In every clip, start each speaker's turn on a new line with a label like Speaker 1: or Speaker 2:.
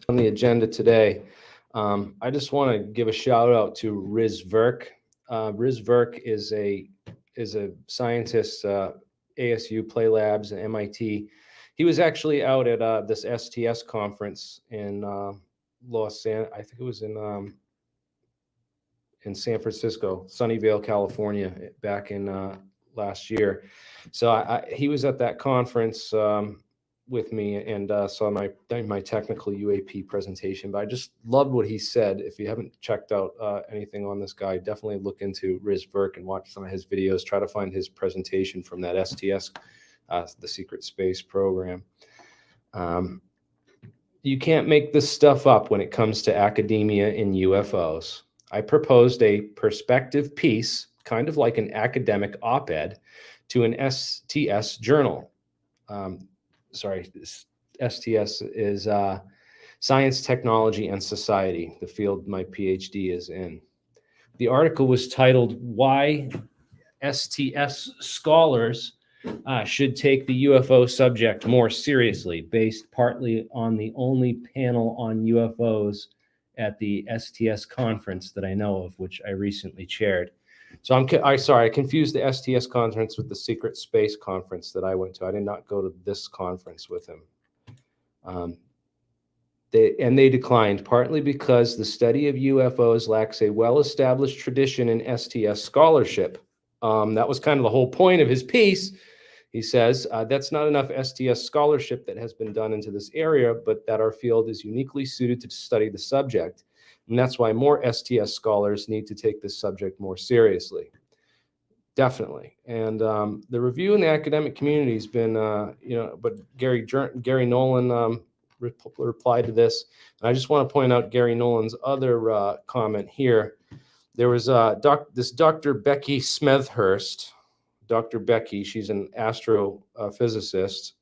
Speaker 1: On the agenda today, I just want to give a shout out to Riz Verk. Riz Verk is a scientist, ASU Play Labs and MIT. He was actually out at this STS conference in I think it was in San Francisco, Sunnyvale, California, back in last year. So he was at that conference with me and saw my technical UAP presentation. But I just loved what he said. If you haven't checked out anything on this guy, definitely look into Riz Verk and watch some of his videos. Try to find his presentation from that STS, the Secret Space Program. You can't make this stuff up when it comes to academia in UFOs. I proposed a perspective piece, kind of like an academic op-ed, to an STS journal. STS is Science, Technology, and Society, the field my PhD is in. The article was titled, Why STS Scholars Should Take the UFO Subject More Seriously, based partly on the only panel on UFOs at the STS conference that I know of, which I recently chaired. So I confused the STS conference with the Secret Space conference that I went to. I did not go to this conference with him. They declined, partly because the study of UFOs lacks a well-established tradition in STS scholarship. That was kind of the whole point of his piece. He says, that's not enough STS scholarship that has been done into this area, but that our field is uniquely suited to study the subject. And that's why more STS scholars need to take this subject more seriously. Definitely. And the review in the academic community has been, but Gary Nolan replied to this. And I just want to point out Gary Nolan's other comment here. There was this Dr. Becky Smethurst. Dr. Becky, she's an astrophysicist,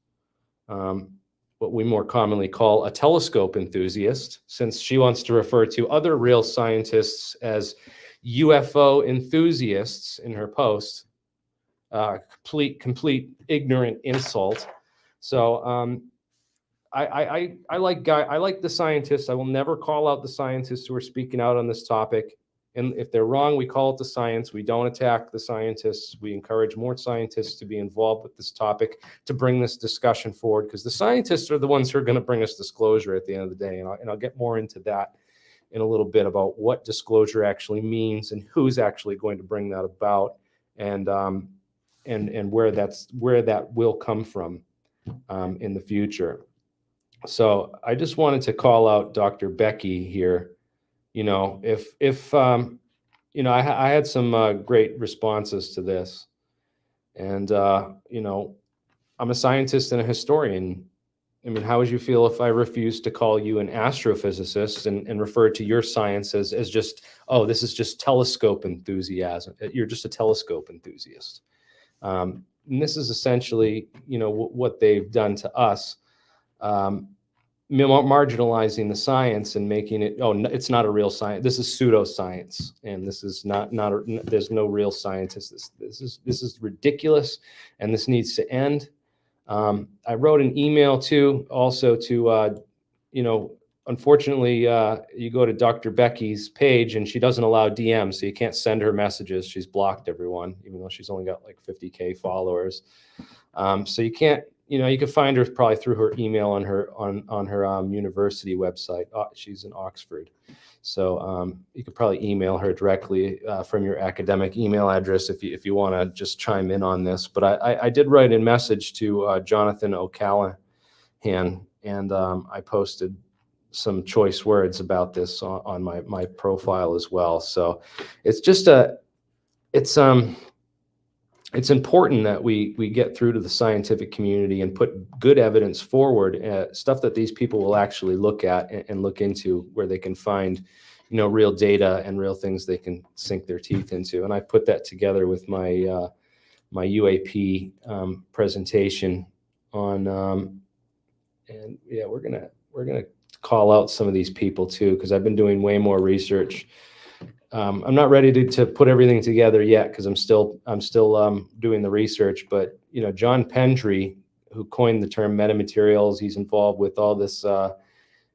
Speaker 1: what we more commonly call a telescope enthusiast, since she wants to refer to other real scientists as UFO enthusiasts in her post. Complete ignorant insult. So I like the scientists. I will never call out the scientists who are speaking out on this topic. And if they're wrong, we call it the science. We don't attack the scientists. We encourage more scientists to be involved with this topic, to bring this discussion forward, because the scientists are the ones who are going to bring us disclosure at the end of the day. And I'll get more into that in a little bit, about what disclosure actually means and who's actually going to bring that about, and where that will come from in the future. So I just wanted to call out Dr. Becky here. I had some great responses to this, and I'm a scientist and a historian. I mean, how would you feel if I refused to call you an astrophysicist and refer to your science as just, oh, this is just telescope enthusiasm. You're just a telescope enthusiast. And this is essentially, what they've done to us. Marginalizing the science and making it, it's not a real science. This is pseudoscience, and this is there's no real scientist. This is ridiculous, and this needs to end. I wrote an email to unfortunately, you go to Dr. Becky's page and she doesn't allow DMs, so you can't send her messages. She's blocked everyone, even though she's only got like 50K followers. So you can't. You can find her probably through her email on her university website. She's in Oxford, so you could probably email her directly from your academic email address if you want to just chime in on this. But I did write a message to Jonathan O'Callaghan, and I posted some choice words about this on my profile as well. So it's just it's important that we get through to the scientific community and put good evidence forward, stuff that these people will actually look at and look into, where they can find, real data and real things they can sink their teeth into. And I put that together with my my UAP presentation on, and yeah, we're gonna call out some of these people too, because I've been doing way more research. I'm not ready to put everything together yet, because I'm still doing the research. But John Pendry, who coined the term metamaterials, he's involved with all this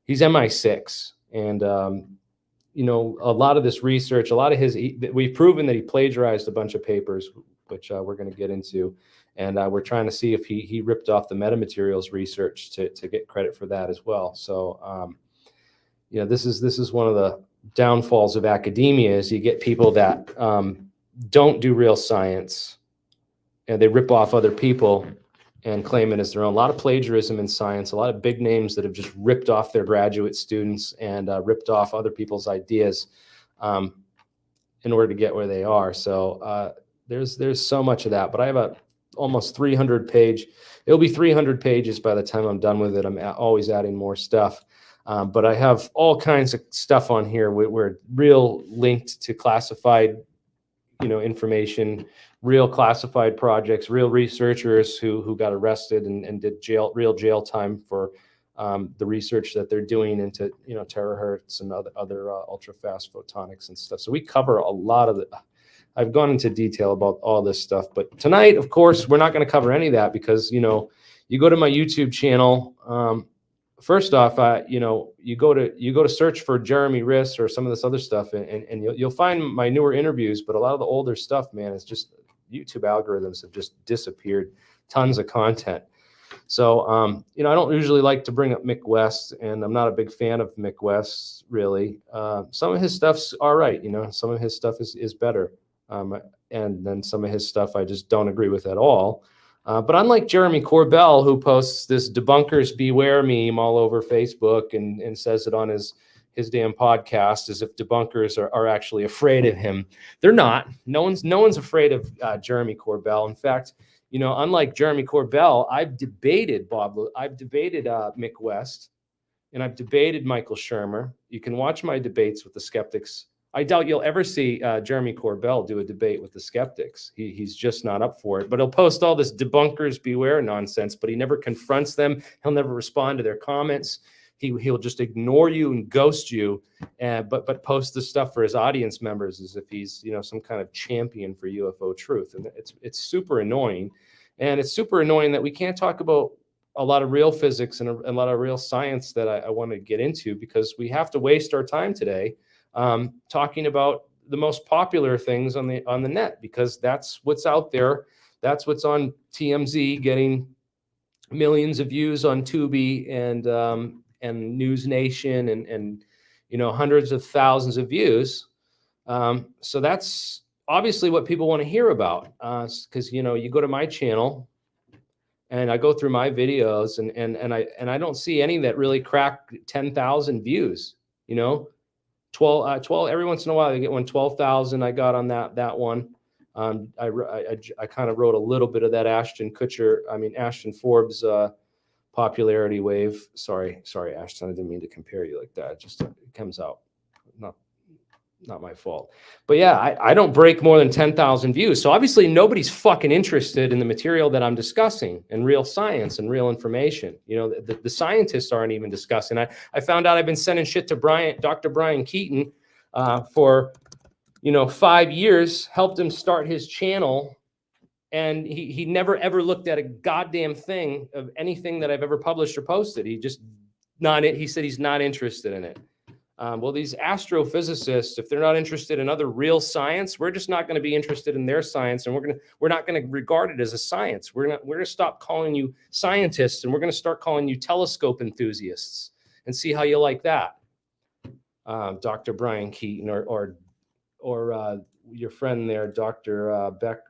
Speaker 1: he's MI6. And, you know, a lot of this research, a lot of we've proven that he plagiarized a bunch of papers, which we're going to get into. And we're trying to see if he ripped off the metamaterials research to get credit for that as well. So, you know, this is one of the downfalls of academia is you get people that don't do real science and they rip off other people and claim it as their own. A lot of plagiarism in science, a lot of big names that have just ripped off their graduate students and ripped off other people's ideas in order to get where they are. So there's so much of that, but I have a almost 300 page, it'll be 300 pages by the time I'm done with it. I'm always adding more stuff. But I have all kinds of stuff on here where real linked to classified, you know, information, real classified projects, real researchers who got arrested and did real jail time for the research that they're doing into, you know, terahertz and other ultra fast photonics and stuff. So we cover a lot of I've gone into detail about all this stuff, but tonight, of course, we're not going to cover any of that because, you know, you go to my YouTube channel. First off, you know, you go to search for Jeremy Riss or some of this other stuff, and you'll find my newer interviews. But a lot of the older stuff, man, is just YouTube algorithms have just disappeared. Tons of content. So, you know, I don't usually like to bring up Mick West, and I'm not a big fan of Mick West, really. Some of his stuff's all right, you know. Some of his stuff is better, and then some of his stuff I just don't agree with at all. But unlike Jeremy Corbell, who posts this debunkers beware meme all over Facebook and says it on his damn podcast as if debunkers are actually afraid of him. They're not. No one's afraid of Jeremy Corbell. In fact, you know, unlike Jeremy Corbell, I've debated Mick West, and I've debated Michael Shermer. You can watch my debates with the skeptics. I doubt you'll ever see Jeremy Corbell do a debate with the skeptics. He's just not up for it. But he'll post all this debunkers beware nonsense, but he never confronts them. He'll never respond to their comments. He'll just ignore you and ghost you, but post the stuff for his audience members as if he's, you know, some kind of champion for UFO truth. And it's super annoying. And it's super annoying that we can't talk about a lot of real physics and a lot of real science that I want to get into because we have to waste our time today talking about the most popular things on the net because that's what's out there. That's what's on TMZ, getting millions of views on Tubi and News Nation and you know, hundreds of thousands of views. So that's obviously what people want to hear about because you know, you go to my channel and I go through my videos and I don't see any that really crack 10,000 views. You know, 12 every once in a while I get one 12,000. I got on that one. I kind of wrote a little bit of that Ashton Forbes popularity wave. Sorry, Ashton. I didn't mean to compare you like that. It comes out. Not my fault. But yeah, I don't break more than 10,000 views. So obviously nobody's fucking interested in the material that I'm discussing and real science and real information. You know, the scientists aren't even discussing. I found out I've been sending shit to Dr. Brian Keaton for, you know, 5 years, helped him start his channel. And he never, ever looked at a goddamn thing of anything that I've ever published or posted. He said he's not interested in it. Well, these astrophysicists, if they're not interested in other real science, we're just not going to be interested in their science, and we're not going to regard it as a science. We're going to stop calling you scientists, and we're going to start calling you telescope enthusiasts, and see how you like that, Dr. Brian Keaton, or your friend there, Dr. Beck,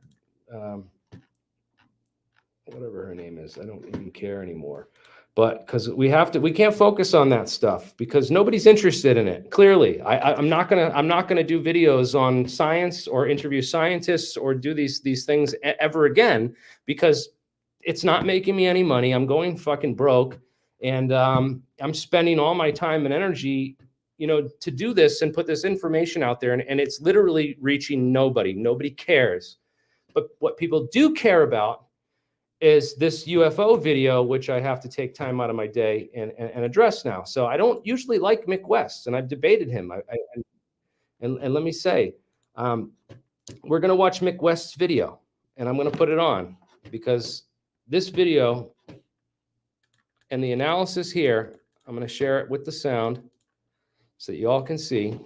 Speaker 1: whatever her name is. I don't even care anymore. But because we can't focus on that stuff because nobody's interested in it. Clearly, I'm not gonna do videos on science or interview scientists or do these things ever again because it's not making me any money. I'm going fucking broke, and I'm spending all my time and energy, you know, to do this and put this information out there, and it's literally reaching nobody. Nobody cares. But what people do care about is this UFO video, which I have to take time out of my day and address now. So I don't usually like Mick West, and I've debated him. And let me say, we're going to watch Mick West's video, and I'm going to put it on because this video and the analysis here, I'm going to share it with the sound so that you all can see.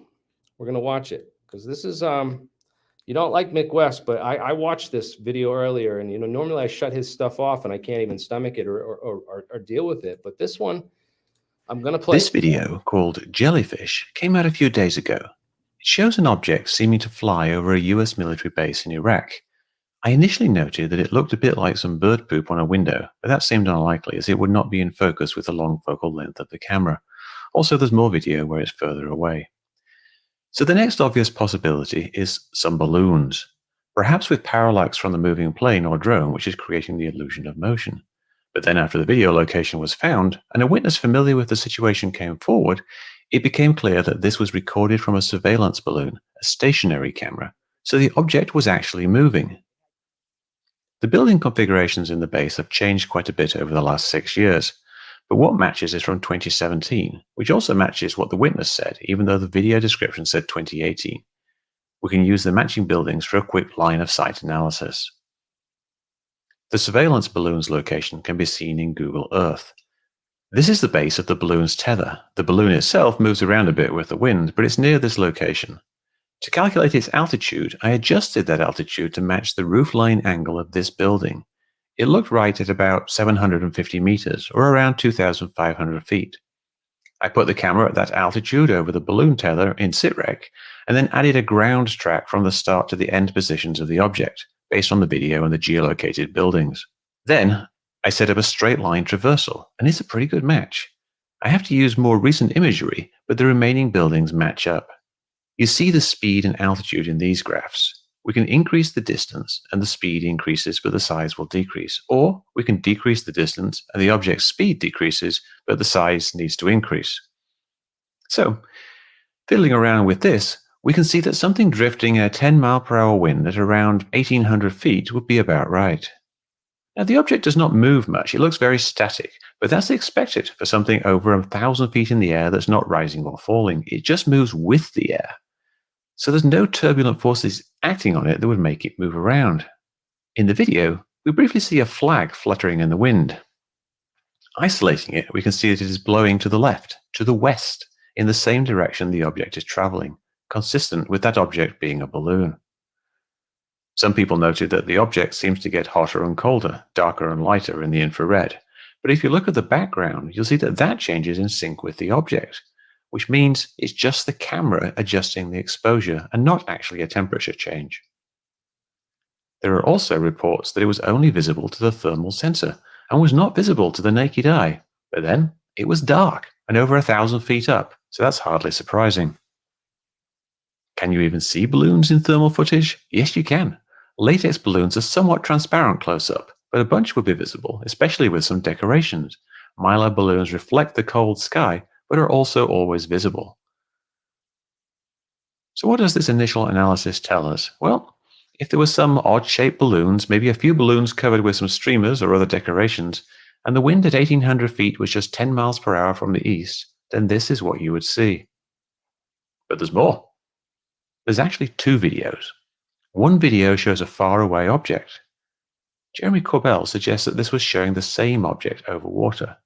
Speaker 1: We're going to watch it because this is, you don't like Mick West, but I watched this video earlier, and normally I shut his stuff off and I can't even stomach it or deal with it. But this one, I'm going to play.
Speaker 2: This video, called Jellyfish, came out a few days ago. It shows an object seeming to fly over a US military base in Iraq. I initially noted that it looked a bit like some bird poop on a window, but that seemed unlikely as it would not be in focus with the long focal length of the camera. Also, there's more video where it's further away. So the next obvious possibility is some balloons, perhaps with parallax from the moving plane or drone, which is creating the illusion of motion. But then after the video location was found, and a witness familiar with the situation came forward, it became clear that this was recorded from a surveillance balloon, a stationary camera, so the object was actually moving. The building configurations in the base have changed quite a bit over the last 6 years, but what matches is from 2017, which also matches what the witness said, even though the video description said 2018. We can use the matching buildings for a quick line of sight analysis. The surveillance balloon's location can be seen in Google Earth. This is the base of the balloon's tether. The balloon itself moves around a bit with the wind, but it's near this location. To calculate its altitude, I adjusted that altitude to match the roofline angle of this building. It looked right at about 750 meters, or around 2,500 feet. I put the camera at that altitude over the balloon tether in sitrec, and then added a ground track from the start to the end positions of the object, based on the video and the geolocated buildings. Then, I set up a straight line traversal, and it's a pretty good match. I have to use more recent imagery, but the remaining buildings match up. You see the speed and altitude in these graphs. We can increase the distance and the speed increases, but the size will decrease. Or we can decrease the distance and the object's speed decreases, but the size needs to increase. So, fiddling around with this, we can see that something drifting a 10-mile-per-hour wind at around 1,800 feet would be about right. Now, the object does not move much. It looks very static, but that's expected for something over 1,000 feet in the air that's not rising or falling. It just moves with the air. So there's no turbulent forces acting on it that would make it move around. In the video, we briefly see a flag fluttering in the wind. Isolating it, we can see that it is blowing to the left, to the west, in the same direction the object is traveling, consistent with that object being a balloon. Some people noted that the object seems to get hotter and colder, darker and lighter in the infrared. But if you look at the background, you'll see that that changes in sync with the object, which means it's just the camera adjusting the exposure and not actually a temperature change. There are also reports that it was only visible to the thermal sensor and was not visible to the naked eye, but then it was dark and over 1,000 feet up, so that's hardly surprising. Can you even see balloons in thermal footage? Yes, you can. Latex balloons are somewhat transparent close up, but a bunch would be visible, especially with some decorations. Mylar balloons reflect the cold sky, but are also always visible. So what does this initial analysis tell us? Well, if there were some odd-shaped balloons, maybe a few balloons covered with some streamers or other decorations, and the wind at 1,800 feet was just 10 miles per hour from the east, then this is what you would see. But there's more. There's actually two videos. One video shows a faraway object. Jeremy Corbell suggests that this was showing the same object over water.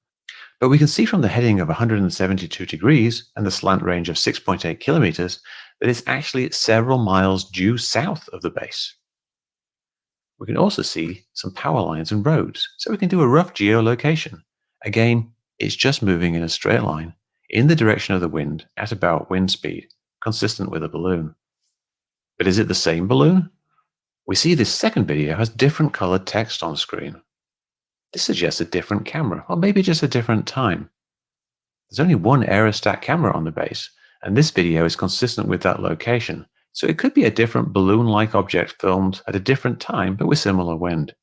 Speaker 2: But we can see from the heading of 172 degrees and the slant range of 6.8 kilometers that it's actually several miles due south of the base. We can also see some power lines and roads, so we can do a rough geolocation. Again, it's just moving in a straight line, in the direction of the wind at about wind speed, consistent with a balloon. But is it the same balloon? We see this second video has different colored text on screen. This suggests a different camera, or maybe just a different time. There's only one aerostat camera on the base, and this video is consistent with that location, so it could be a different balloon-like object filmed at a different time, but with similar wind.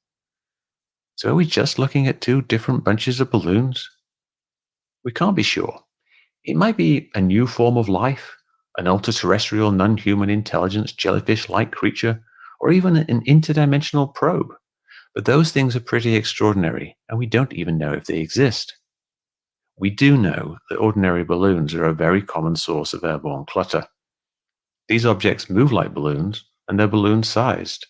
Speaker 2: So are we just looking at two different bunches of balloons? We can't be sure. It might be a new form of life, an ultra-terrestrial non-human intelligence jellyfish-like creature, or even an interdimensional probe. But those things are pretty extraordinary, and we don't even know if they exist. We do know that ordinary balloons are a very common source of airborne clutter. These objects move like balloons, and they're balloon-sized.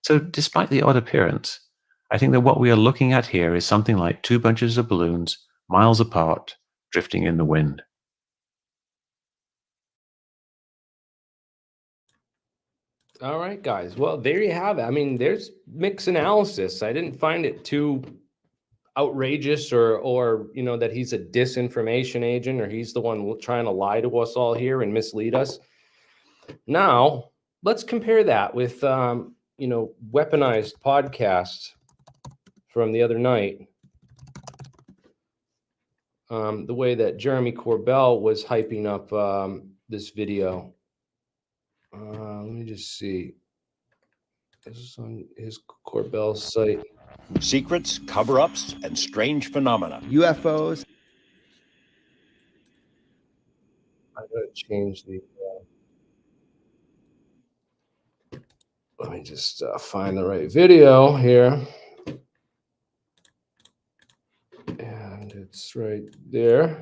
Speaker 2: So despite the odd appearance, I think that what we are looking at here is something like two bunches of balloons, miles apart, drifting in the wind.
Speaker 1: All right, guys. Well, there you have it. I mean, there's Mick's analysis. I didn't find it too outrageous or that he's a disinformation agent or he's the one trying to lie to us all here and mislead us. Now, let's compare that with Weaponized Podcast from the other night. The way that Jeremy Corbell was hyping up this video. Let me just see. This is on his Corbell site.
Speaker 3: Secrets, cover-ups, and strange phenomena.
Speaker 4: UFOs.
Speaker 1: I gotta change the. Let me just find the right video here. And it's right there.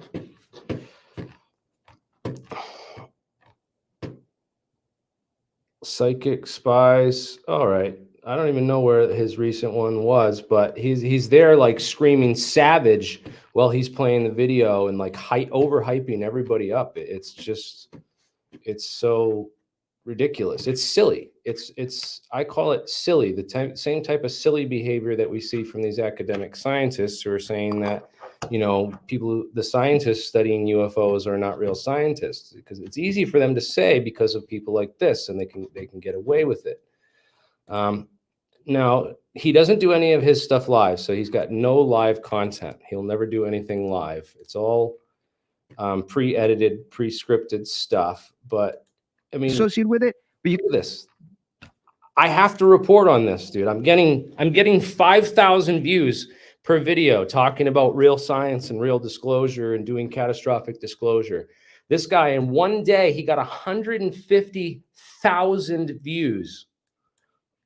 Speaker 1: Psychic spies. All right. I don't even know where his recent one was, but he's there like screaming savage while he's playing the video and like overhyping everybody up. It's so ridiculous. It's silly. I call it silly. Same type of silly behavior that we see from these academic scientists who are saying that, the scientists studying UFOs are not real scientists, because it's easy for them to say because of people like this, and they can get away with it. Now, he doesn't do any of his stuff live, so he's got no live content. He'll never do anything live. It's all pre-edited, pre-scripted stuff. But I mean,
Speaker 4: Associated with it.
Speaker 1: But you do this. I have to report on this, dude. I'm getting 5,000 views per video talking about real science and real disclosure and doing catastrophic disclosure. This guy, in one day, he got 150,000 views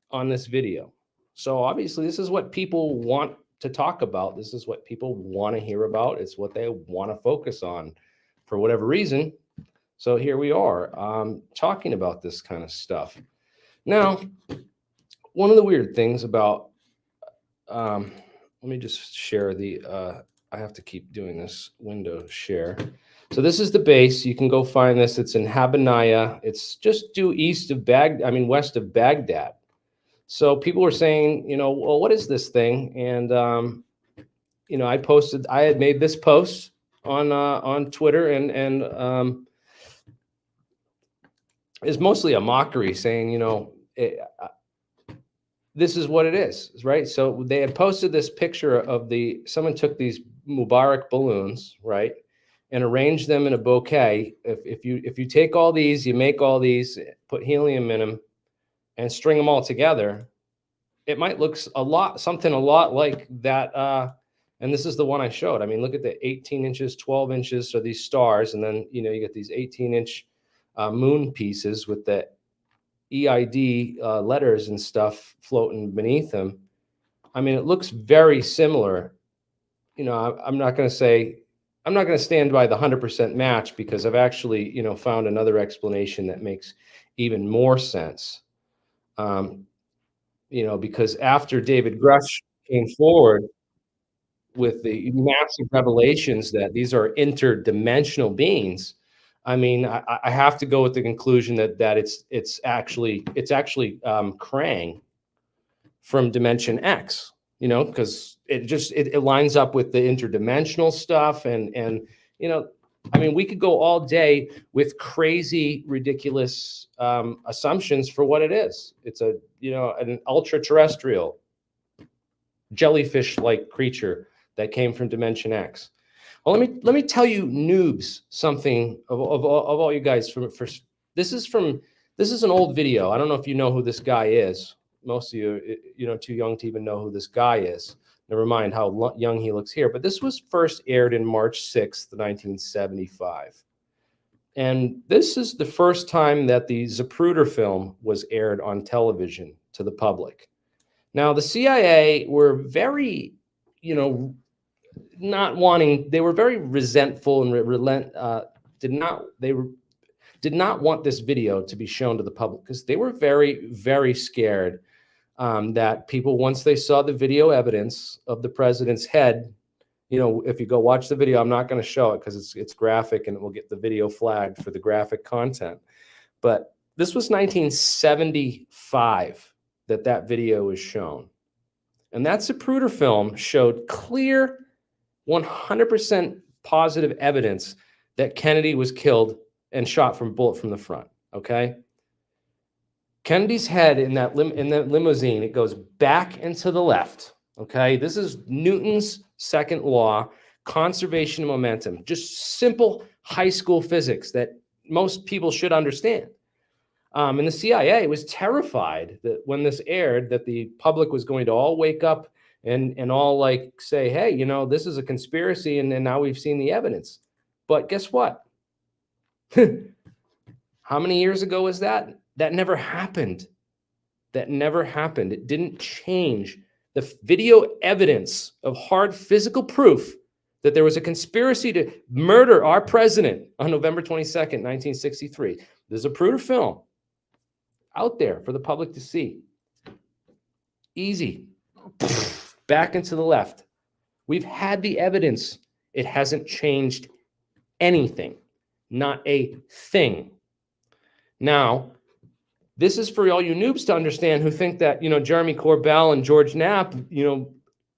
Speaker 1: on this video. So obviously, this is what people want to talk about. This is what people want to hear about. It's what they want to focus on for whatever reason. So here we are talking about this kind of stuff. Now, one of the weird things about, let me just share I have to keep doing this window share. So this is the base. You can go find this. It's in Habanaya. It's just due west of Baghdad. So people were saying, well, what is this thing? And, I had made this post on Twitter and is mostly a mockery saying, this is what it is, right? So they had posted this picture of someone took these Mubarak balloons, right, and arranged them in a bouquet. If you take all these, you make all these, put helium in them, and string them all together, it might look something a lot like that. And this is the one I showed. I mean, look at the 18 inches, 12 inches. So these stars, and then you get these 18-inch moon pieces with the EID letters and stuff floating beneath them. I mean, it looks very similar. I'm not going to stand by the 100% match, because I've actually, found another explanation that makes even more sense. Because after David Grush came forward with the massive revelations that these are interdimensional beings, I mean, I have to go with the conclusion that it's actually Krang from Dimension X, because it lines up with the interdimensional stuff, and I mean, we could go all day with crazy, ridiculous assumptions for what it is. It's an ultra-terrestrial jellyfish-like creature that came from Dimension X. Well, let me tell you noobs something of all you guys. This is an old video. I don't know if you know who this guy is. Most of you, too young to even know who this guy is. Never mind how young he looks here. But this was first aired in March 6th, 1975. And this is the first time that the Zuder Film was aired on television to the public. Now, the CIA were very, they were very resentful and did not want this video to be shown to the public, because they were very, very scared that people, once they saw the video evidence of the president's head You know, if you go watch the video, I'm not going to show it because it's graphic and it will get the video flagged for the graphic content. But this was 1975 that video was shown. And that Zapruder film showed clear 100% positive evidence that Kennedy was killed and shot from bullet from the front, okay? Kennedy's head in that limousine, it goes back and to the left, okay? This is Newton's second law, conservation of momentum, just simple high school physics that most people should understand. And the CIA was terrified that when this aired, that the public was going to all wake up and all like say, hey, you know, this is a conspiracy, and now we've seen the evidence. But guess what? How many years ago was that? That never happened. That never happened. It didn't change the video evidence of hard physical proof that there was a conspiracy to murder our president on November 22nd, 1963. There's a Zapruder film out there for the public to see. Easy. Back and to the left. We've had the evidence. It hasn't changed anything. Not a thing. Now, this is for all you noobs to understand who think that, you know, Jeremy Corbell and George Knapp, you know,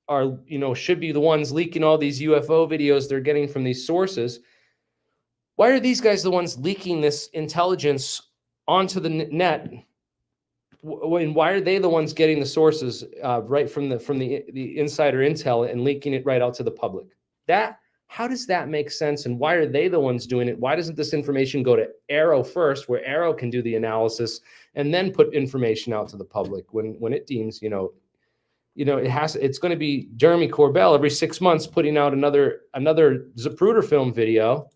Speaker 1: are, you know, should be the ones leaking all these UFO videos they're getting from these sources. Why are these guys the ones leaking this intelligence onto the net? And why are they the ones getting the sources right from the insider intel and leaking it right out to the public? How does that make sense? And why are they the ones doing it? Why doesn't this information go to Arrow first, where Arrow can do the analysis and then put information out to the public when it deems, it's going to be Jeremy Corbell every 6 months putting out another Zapruder film video,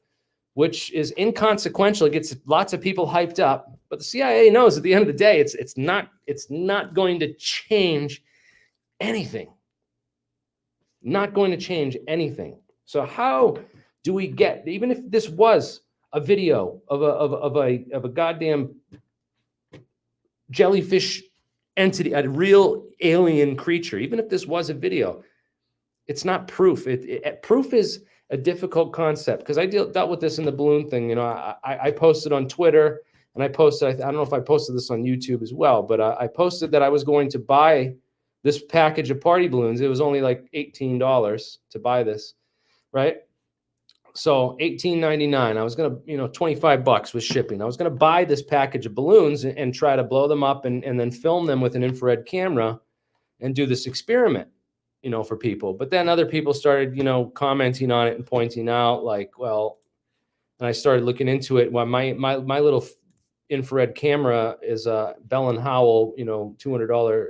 Speaker 1: which is inconsequential. It gets lots of people hyped up. But the CIA knows at the end of the day, it's not going to change anything. Not going to change anything. So how do we get, even if this was a video of a goddamn jellyfish entity, a real alien creature, even if this was a video, it's not proof. Proof is a difficult concept because I dealt with this in the balloon thing. You know, I posted on Twitter. And I posted, I don't know if I posted this on YouTube as well, but I posted that I was going to buy this package of party balloons. It was only like $18 to buy this, right? So $18.99. I was going to, $25 with shipping. I was going to buy this package of balloons and try to blow them up and then film them with an infrared camera and do this experiment, for people. But then other people started, commenting on it and pointing out like, well, and I started looking into it. Well, my little infrared camera is a Bell & Howell, $200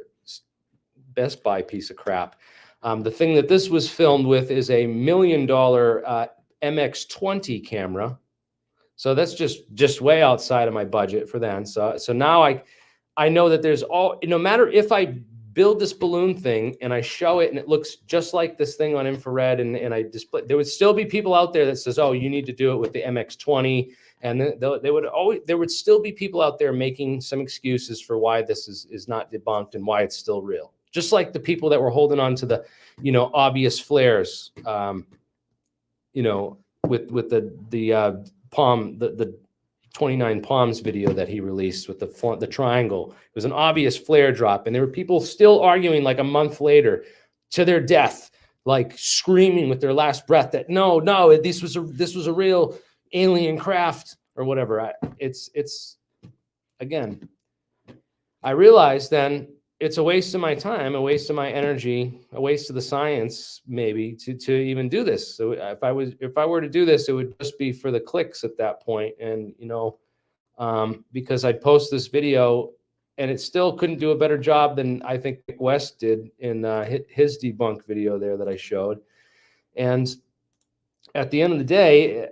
Speaker 1: Best Buy piece of crap. The thing that this was filmed with is a $1 million MX-20 camera. So that's just way outside of my budget for that. So now I know that there's no matter if I build this balloon thing and I show it and it looks just like this thing on infrared and I display, there would still be people out there that says, oh, you need to do it with the MX-20. And there would still be people out there making some excuses for why this is not debunked and why it's still real. Just like the people that were holding on to the, obvious flares, with the palm, the 29 Palms video that he released with the triangle. It was an obvious flare drop, and there were people still arguing like a month later to their death, like screaming with their last breath that no, this was a real alien craft or whatever. It's again, I realized then it's a waste of my time, a waste of my energy, a waste of the science maybe to even do this. So if I were to do this, it would just be for the clicks at that point. And, because I'd post this video and it still couldn't do a better job than I think Mick West did in his debunk video there that I showed. And at the end of the day,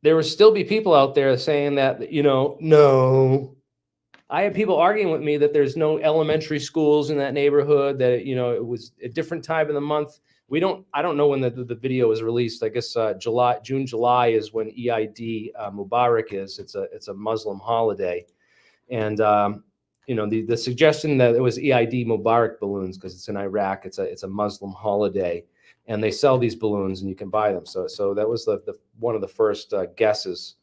Speaker 1: there would still be people out there saying that, no. I had people arguing with me that there's no elementary schools in that neighborhood, that, it was a different time of the month. I don't know when the video was released. I guess June, July is when Eid Mubarak is. It's a Muslim holiday. And, the suggestion that it was Eid Mubarak balloons because it's in Iraq, it's a Muslim holiday. and they sell these balloons and you can buy them. So that was the one of the first guesses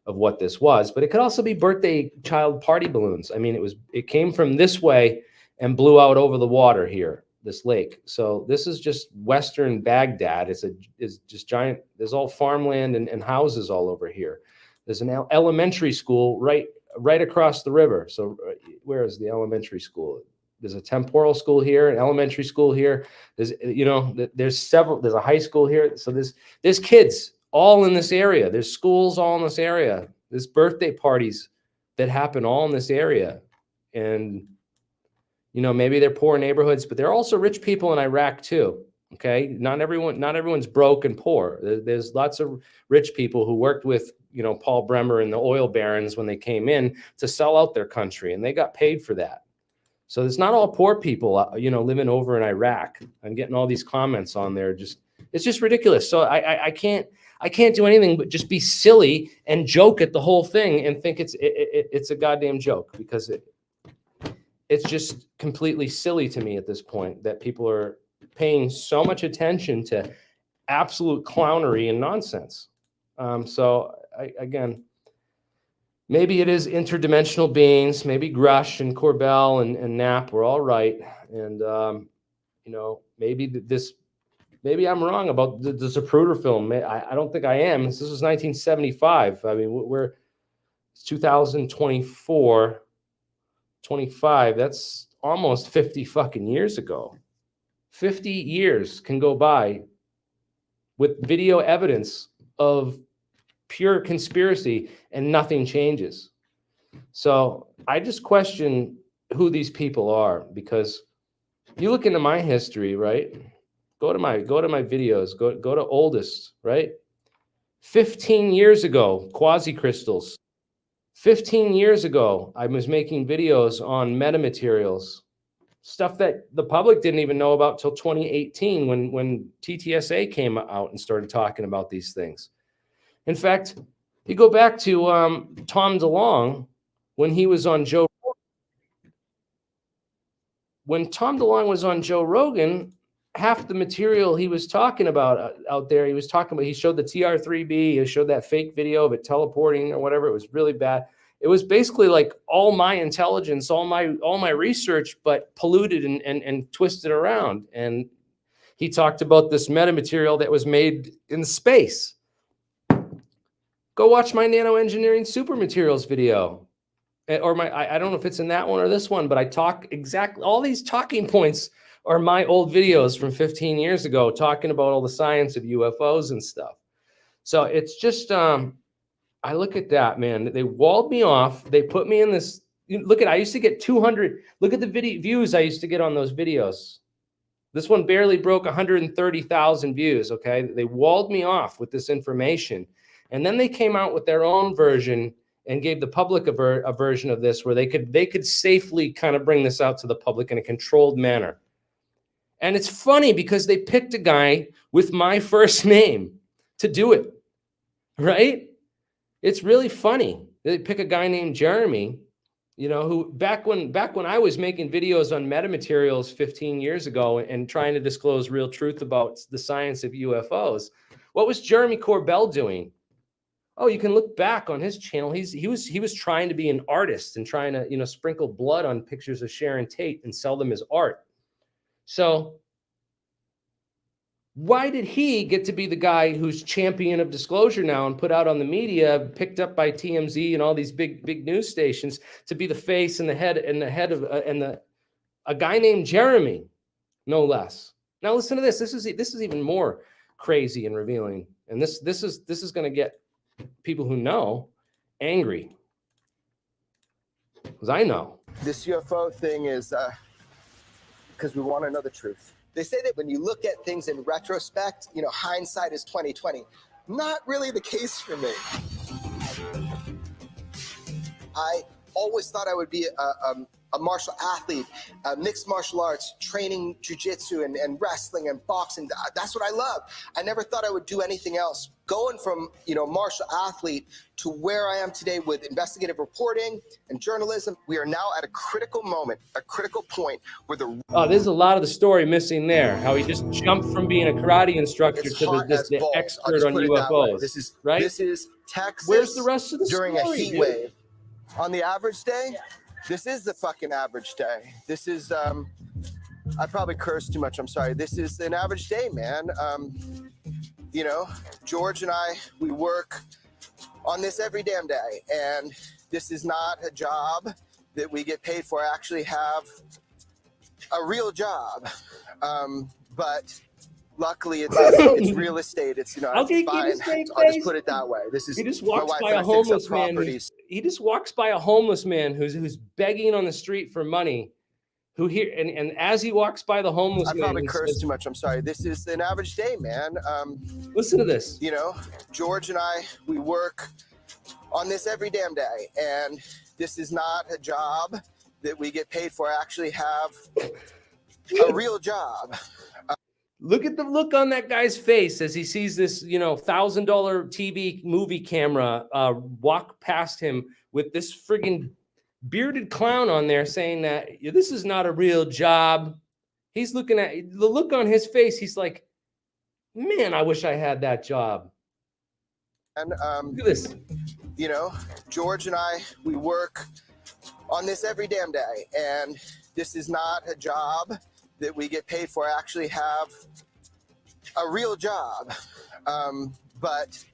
Speaker 1: of what this was. But it could also be birthday child party balloons. I mean, it came from this way and blew out over the water here, this lake. So this is just Western Baghdad. It's just giant. There's all farmland and houses all over here. There's an elementary school right across the river. So where is the elementary school? There's a temporal school here, an elementary school here. There's several. There's a high school here. So there's kids all in this area. There's schools all in this area. There's birthday parties that happen all in this area, and maybe they're poor neighborhoods, but there are also rich people in Iraq too. Okay, not everyone's broke and poor. There's lots of rich people who worked with Paul Bremer and the oil barons when they came in to sell out their country, and they got paid for that. So it's not all poor people, living over in Iraq. I'm getting all these comments on there. It's just ridiculous. So I can't do anything but just be silly and joke at the whole thing and think it's a goddamn joke, because it's just completely silly to me at this point that people are paying so much attention to absolute clownery and nonsense. Again, maybe it is interdimensional beings. Maybe Grush and Corbell and Knapp were all right. And, maybe I'm wrong about the Zuder Film. I don't think I am. This was 1975. I mean, it's 2024, 25. That's almost 50 fucking years ago. 50 years can go by with video evidence of pure conspiracy and nothing changes. So I just question who these people are, because you look into my history, right? Go to my videos, go to oldest, right? 15 years ago, quasi-crystals. 15 years ago, I was making videos on metamaterials, stuff that the public didn't even know about till 2018 when TTSA came out and started talking about these things. In fact, you go back to Tom DeLonge when he was on Joe. When Tom DeLonge was on Joe Rogan, half the material he was talking about out there, he showed the TR3B, he showed that fake video of it teleporting or whatever. It was really bad. It was basically like all my intelligence, all my research, but polluted and twisted around. And he talked about this metamaterial that was made in space. Go watch my nanoengineering super materials video. Or I don't know if it's in that one or this one, but I talk exactly all these talking points are my old videos from 15 years ago talking about all the science of UFOs and stuff. So it's just, I look at that, man. They walled me off. They put me in this, I used to get 200, look at the video views I used to get on those videos. This one barely broke 130,000 views, okay? They walled me off with this information. And then they came out with their own version and gave the public a version of this where they could safely kind of bring this out to the public in a controlled manner. And it's funny because they picked a guy with my first name to do it, right? It's really funny. They pick a guy named Jeremy, who back when I was making videos on metamaterials 15 years ago and trying to disclose real truth about the science of UFOs, what was Jeremy Corbell doing? Oh, you can look back on his channel. He was trying to be an artist and trying to, sprinkle blood on pictures of Sharon Tate and sell them as art. So why did he get to be the guy who's champion of disclosure now and put out on the media, picked up by TMZ and all these big news stations to be the face and the head of a guy named Jeremy, no less. Now listen to this. This is even more crazy and revealing. And this is going to get people who know angry, because I know
Speaker 4: this UFO thing is because we want to know the truth. They say that when you look at things in retrospect, hindsight is 20/20. Not really the case for me. I always thought I would be a martial athlete, mixed martial arts, training jiu-jitsu and wrestling and boxing. That's what I love. I never thought I would do anything else. Going from, martial athlete to where I am today with investigative reporting and journalism, we are now at a critical moment, a critical point where
Speaker 1: there's a lot of the story missing there. How he just jumped from being a karate instructor to the expert on UFOs.
Speaker 4: This is Texas.
Speaker 1: Where's the rest of the
Speaker 4: during
Speaker 1: story,
Speaker 4: a heat wave? On the average day, this is the fucking average day. This is I probably cursed too much. I'm sorry. This is an average day, man. George and I, we work on this every damn day, and this is not a job that we get paid for. I actually have a real job, but luckily it's real estate. It's I'll just put it that way. This is
Speaker 1: he just walks by a homeless man. He just walks by a homeless man who's begging on the street for money. And as he walks by the homeless man, I
Speaker 4: probably cursed too much. I'm sorry. This is an average day, man.
Speaker 1: Listen to this.
Speaker 4: George and I, we work on this every damn day, and this is not a job that we get paid for. I actually have a real job.
Speaker 1: Look at the look on that guy's face as he sees this, $1,000 TV movie camera walk past him with this friggin' bearded clown on there saying that this is not a real job. He's looking at the look on his face. He's like, man, I wish I had that job.
Speaker 4: And
Speaker 1: look at this.
Speaker 4: George and I, we work on this every damn day, and this is not a job that we get paid for. I actually have a real job, but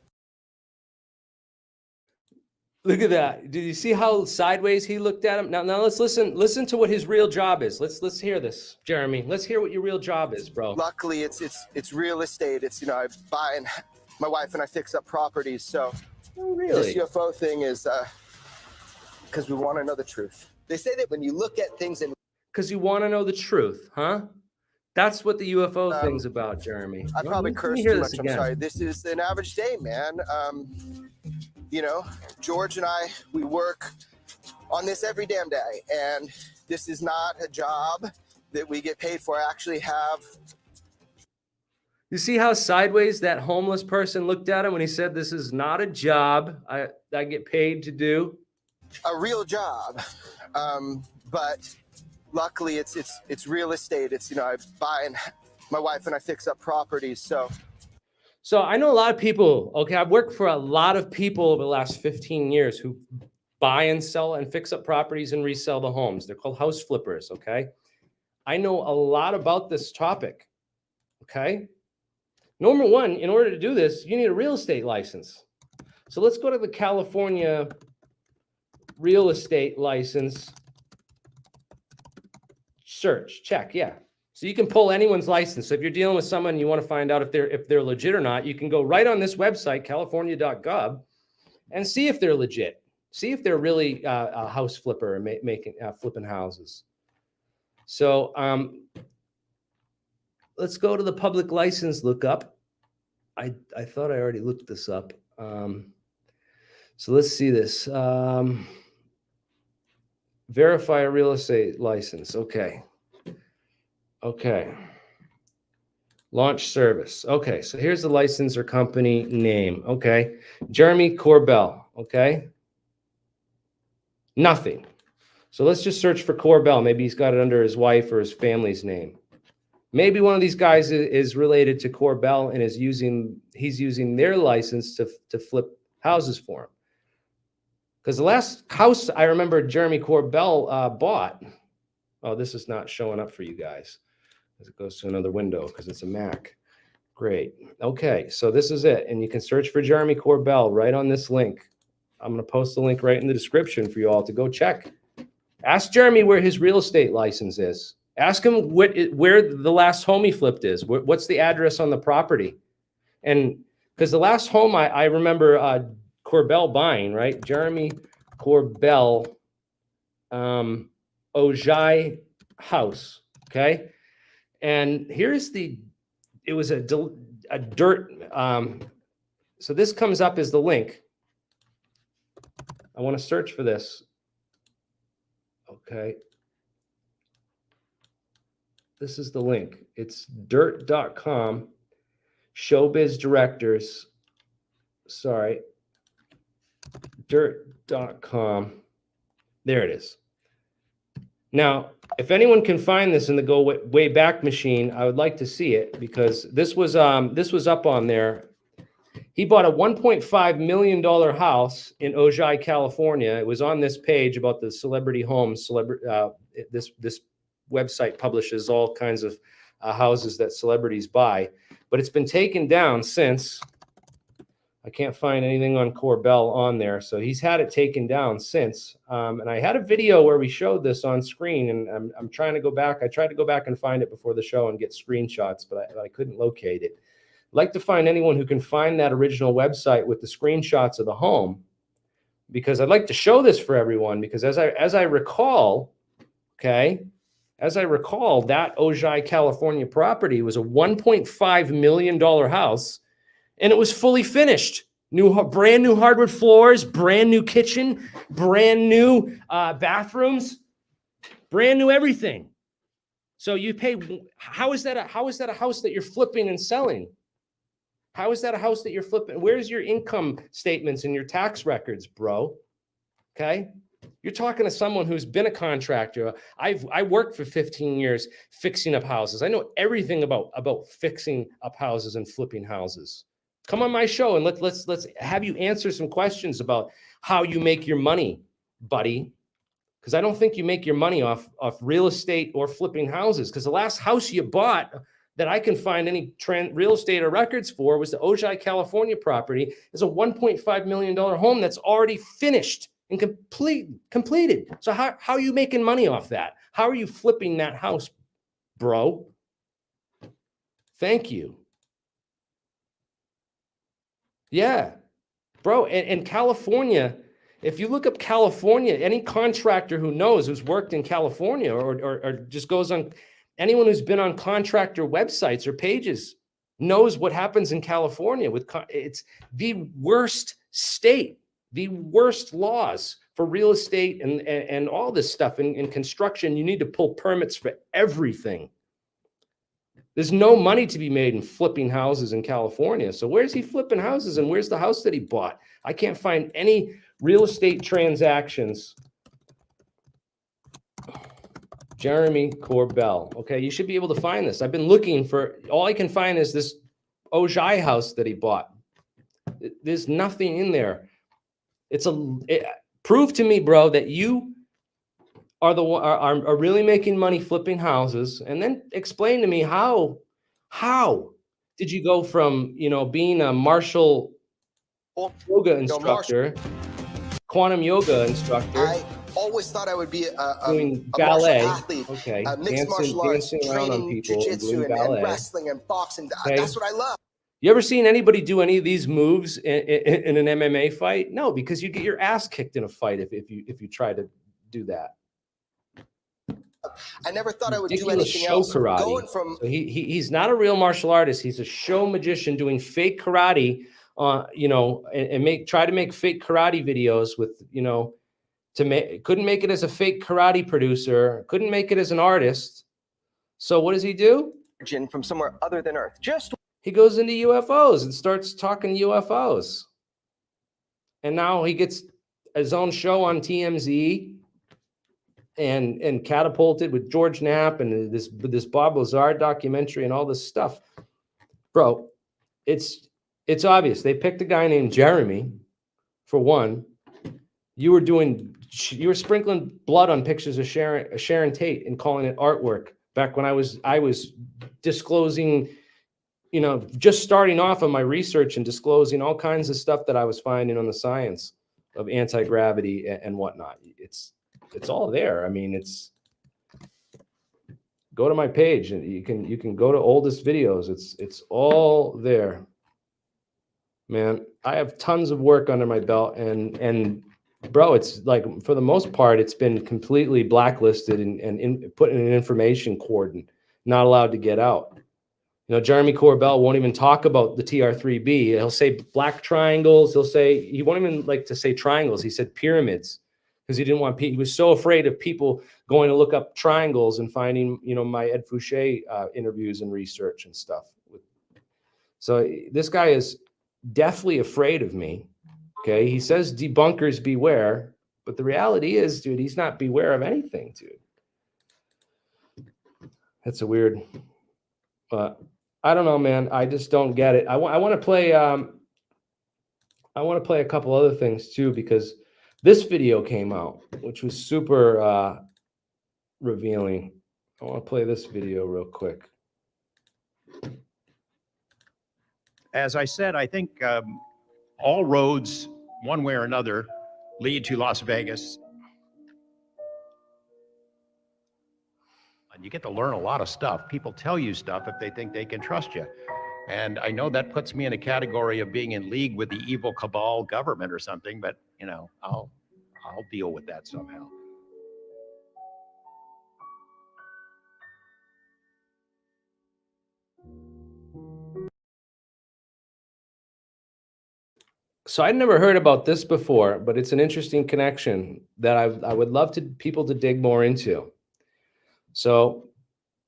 Speaker 1: look at that. Did you see how sideways he looked at him? Now let's listen to what his real job is. Let's hear this, Jeremy. Let's hear what your real job is, bro.
Speaker 4: Luckily, it's real estate. It's I buy and my wife and I fix up properties. So
Speaker 1: really,
Speaker 4: this UFO thing is because we want to know the truth. They say that when you look at things and
Speaker 1: because you want to know the truth, huh? That's what the UFO thing's about, Jeremy.
Speaker 4: I probably cursed too much. I'm sorry. This is an average day, man. George and I, we work on this every damn day, and this is not a job that we get paid for. I actually have.
Speaker 1: You see how sideways that homeless person looked at him when he said, this is not a job I get paid to do?
Speaker 4: A real job. But luckily it's real estate. It's, I buy and my wife and I fix up properties.
Speaker 1: So I know a lot of people, okay, I've worked for a lot of people over the last 15 years who buy and sell and fix up properties and resell the homes. They're called house flippers, okay? I know a lot about this topic, okay? Number one, in order to do this, you need a real estate license. So let's go to the California real estate license. Search, check, yeah. So you can pull anyone's license. So if you're dealing with someone and you want to find out if they're legit or not, you can go right on this website, california.gov, and see if they're legit. See if they're really a house flipper and making flipping houses. So let's go to the public license lookup. I thought I already looked this up. So let's see this. Verify a real estate license. Okay. Okay. Launch service. Okay. So here's the license or company name. Okay. Jeremy Corbell. Okay. Nothing. So let's just search for Corbell. Maybe he's got it under his wife or his family's name. Maybe one of these guys is related to Corbell and he's using their license to flip houses for him. Because the last house I remember Jeremy Corbell bought, oh, this is not showing up for you guys as it goes to another window because it's a Mac. Great. Okay, so this is it. And you can search for Jeremy Corbell right on this link. I'm going to post the link right in the description for you all to go check. Ask Jeremy where his real estate license is. Ask him where the last home he flipped is. What's the address on the property? And because the last home I remember Corbell buying, right? Jeremy Corbell, Ojai house, okay? And here's it was a dirt, so this comes up as the link. I want to search for this. Okay, This is the link. It's dirt.com, showbiz directors. Sorry. Dirt.com. There it is. Now, if anyone can find this in the Go Way Back machine, I would like to see it, because this was up on there. He bought a $1.5 million house in Ojai, California. It was on this page about the celebrity homes. This website publishes all kinds of houses that celebrities buy, but it's been taken down since. I can't find anything on Corbell on there, so he's had it taken down since. And I had a video where we showed this on screen, and I'm trying to go back. I tried to go back and find it before the show and get screenshots, but I couldn't locate it. I'd like to find anyone who can find that original website with the screenshots of the home, because I'd like to show this for everyone, because as I recall, that Ojai, California property was a $1.5 million house. And it was fully finished. Brand new hardwood floors, brand new kitchen, brand new bathrooms, brand new everything. So you pay. How is that a house that you're flipping and selling? How is that a house that you're flipping? Where's your income statements and your tax records, bro? Okay. You're talking to someone who's been a contractor. I worked for 15 years fixing up houses. I know everything about fixing up houses and flipping houses. Come on my show and let's have you answer some questions about how you make your money, buddy. Because I don't think you make your money off real estate or flipping houses. Because the last house you bought that I can find any real estate or records for was the Ojai, California property. It's a $1.5 million home that's already finished and completed. So how are you making money off that? How are you flipping that house, bro? Thank you. Yeah, bro. And California, if you look up California, any contractor who knows, who's worked in California or just goes on, anyone who's been on contractor websites or pages knows what happens in California. It's the worst state, the worst laws for real estate and all this stuff in construction. You need to pull permits for everything. There's no money to be made in flipping houses in California. So where's he flipping houses, and where's the house that he bought? I can't find any real estate transactions. Jeremy Corbell. Okay, you should be able to find this. I've been looking for, all I can find is this Ojai house that he bought. There's nothing in there. Prove to me, bro, that you are really making money flipping houses, and then explain to me how did you go from being a martial yoga instructor, quantum yoga instructor.
Speaker 4: I always thought I would be
Speaker 1: doing
Speaker 4: a
Speaker 1: ballet,
Speaker 4: martial athlete,
Speaker 1: okay,
Speaker 4: mixed martial arts,
Speaker 1: dancing around on
Speaker 4: training
Speaker 1: people,
Speaker 4: jiu-jitsu and wrestling and boxing.
Speaker 1: Okay.
Speaker 4: That's what I love.
Speaker 1: You ever seen anybody do any of these moves in an MMA fight? No, because you get your ass kicked in a fight if you try to do that.
Speaker 4: I never thought I would do
Speaker 1: Ridiculous
Speaker 4: anything
Speaker 1: show
Speaker 4: else.
Speaker 1: karate.
Speaker 4: Going from
Speaker 1: So he's not a real martial artist. He's a show magician doing fake karate, and try to make fake karate videos with, couldn't make it as a fake karate producer, couldn't make it as an artist. So what does he do?
Speaker 4: from somewhere other than Earth.
Speaker 1: He goes into UFOs and starts talking UFOs. And now he gets his own show on TMZ and catapulted with George Knapp and this Bob Lazar documentary and all this stuff. Bro, it's obvious. They picked a guy named Jeremy, for one. You were sprinkling blood on pictures of Sharon Tate and calling it artwork back when I was disclosing, just starting off on my research and disclosing all kinds of stuff that I was finding on the science of anti-gravity and whatnot. It's all there. I mean, go to my page and you can go to oldest videos. It's all there, man. I have tons of work under my belt and bro, it's like, for the most part, it's been completely blacklisted and put in an information cordon, not allowed to get out. Jeremy Corbell won't even talk about the TR3B. He'll say black triangles. He won't even like to say triangles. He said pyramids. because he didn't want he was so afraid of people going to look up triangles and finding, my Ed Fouché interviews and research and stuff. So this guy is deathly afraid of me. Okay. He says debunkers beware, but the reality is, dude, he's not beware of anything, dude. That's a weird, but I don't know, man. I just don't get it. I want to play, I want to play a couple other things too, because this video came out, which was super revealing. I want to play this video real quick.
Speaker 3: As I said, I think all roads, one way or another, lead to Las Vegas. And you get to learn a lot of stuff. People tell you stuff if they think they can trust you. And I know that puts me in a category of being in league with the evil cabal government or something, but I'll deal with that somehow.
Speaker 1: So I'd never heard about this before, but it's an interesting connection that I would love people to dig more into. So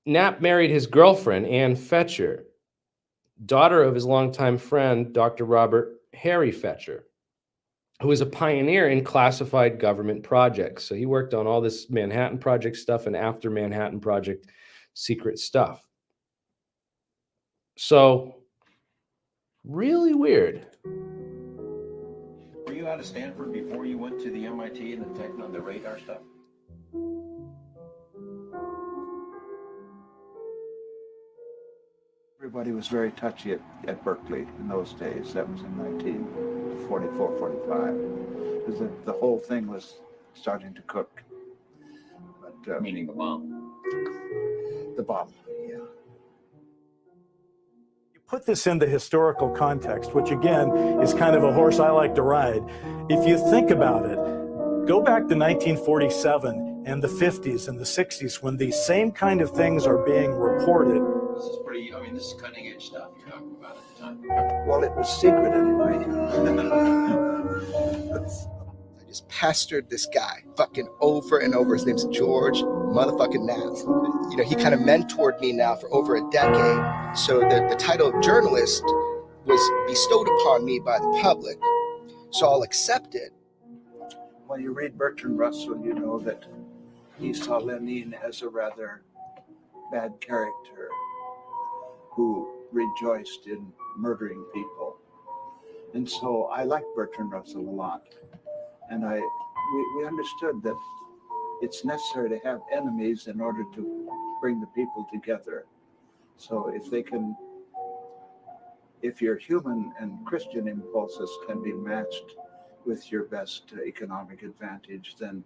Speaker 1: Knapp married his girlfriend, Ann Fetcher, daughter of his longtime friend, Dr. Robert Harry Fetcher, who was a pioneer in classified government projects. So he worked on all this Manhattan Project stuff and after Manhattan Project secret stuff. So really weird.
Speaker 3: Were you out of Stanford before you went to the MIT and the radar stuff?
Speaker 5: Everybody was very touchy at Berkeley in those days. That was in 1944, 45. Because the whole thing was starting to cook. But,
Speaker 3: Meaning the bomb.
Speaker 5: The bomb, yeah.
Speaker 6: You put this into historical context, which again is kind of a horse I like to ride. If you think about it, go back to 1947 and the 50s and the 60s when these same kind of things are being reported.
Speaker 3: This is this is cutting edge stuff you're talking about at the time.
Speaker 5: Well, it was secret anyway.
Speaker 4: I just pastored this guy fucking over and over. His name's George motherfucking Nats. He kind of mentored me now for over a decade. So the title of journalist was bestowed upon me by the public. So I'll accept it.
Speaker 5: When you read Bertrand Russell, you know that he saw Lenin as a rather bad character who rejoiced in murdering people. And so I like Bertrand Russell a lot. And we understood that it's necessary to have enemies in order to bring the people together. So if your human and Christian impulses can be matched with your best economic advantage, then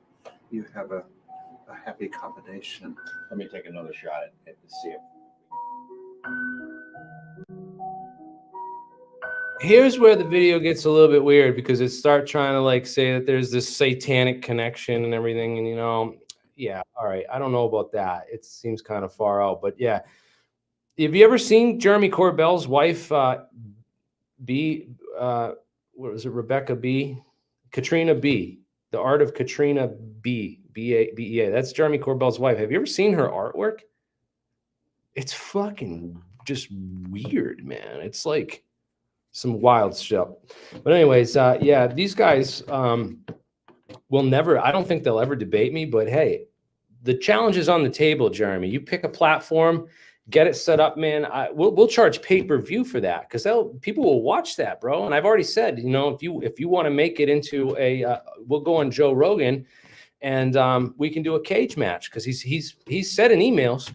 Speaker 5: you have a happy combination.
Speaker 3: Let me take another shot at to see it.
Speaker 1: Here's where the video gets a little bit weird, because it starts trying to say that there's this satanic connection and everything. And, yeah, all right. I don't know about that. It seems kind of far out, but yeah. Have you ever seen Jeremy Corbell's wife, what was it? Rebecca B? Katrina B. The Art of Katrina B. B-A-B-E-A. That's Jeremy Corbell's wife. Have you ever seen her artwork? It's fucking just weird, man. It's like some wild stuff. But anyways, yeah, these guys will never, I don't think they'll ever debate me, but hey, the challenge is on the table, Jeremy. You pick a platform, get it set up, man. We'll charge pay-per-view for that, because people will watch that, bro. And I've already said, if you want to make it into we'll go on Joe Rogan and we can do a cage match, because he's said in emails,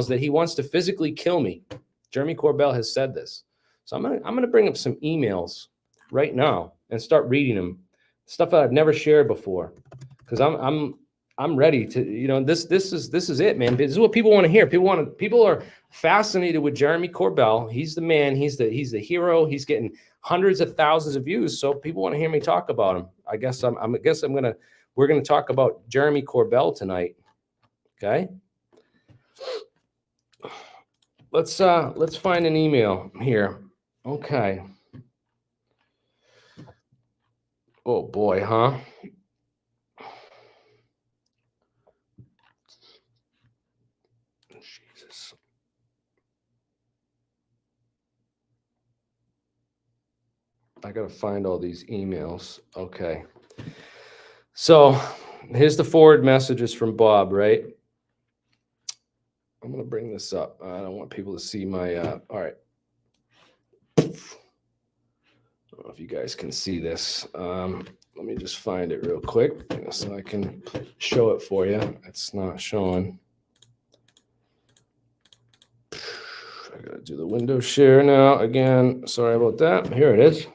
Speaker 1: that he wants to physically kill me. Jeremy Corbell has said this. So I'm gonna bring up some emails right now and start reading them, stuff that I've never shared before, because I'm ready to, this is it, man. This is what people want to hear. People are fascinated with Jeremy Corbell. He's the man. He's the hero. He's getting hundreds of thousands of views. So people want to hear me talk about him. We're gonna talk about Jeremy Corbell tonight. Okay. Let's find an email here. Okay. Oh boy, huh? I got to find all these emails. Okay. So here's the forward messages from Bob, right? I'm going to bring this up. I don't want people to see my, all right. I don't know if you guys can see this. Let me just find it real quick so I can show it for you. It's not showing. I got to do the window share now. Again, sorry about that. Here it is.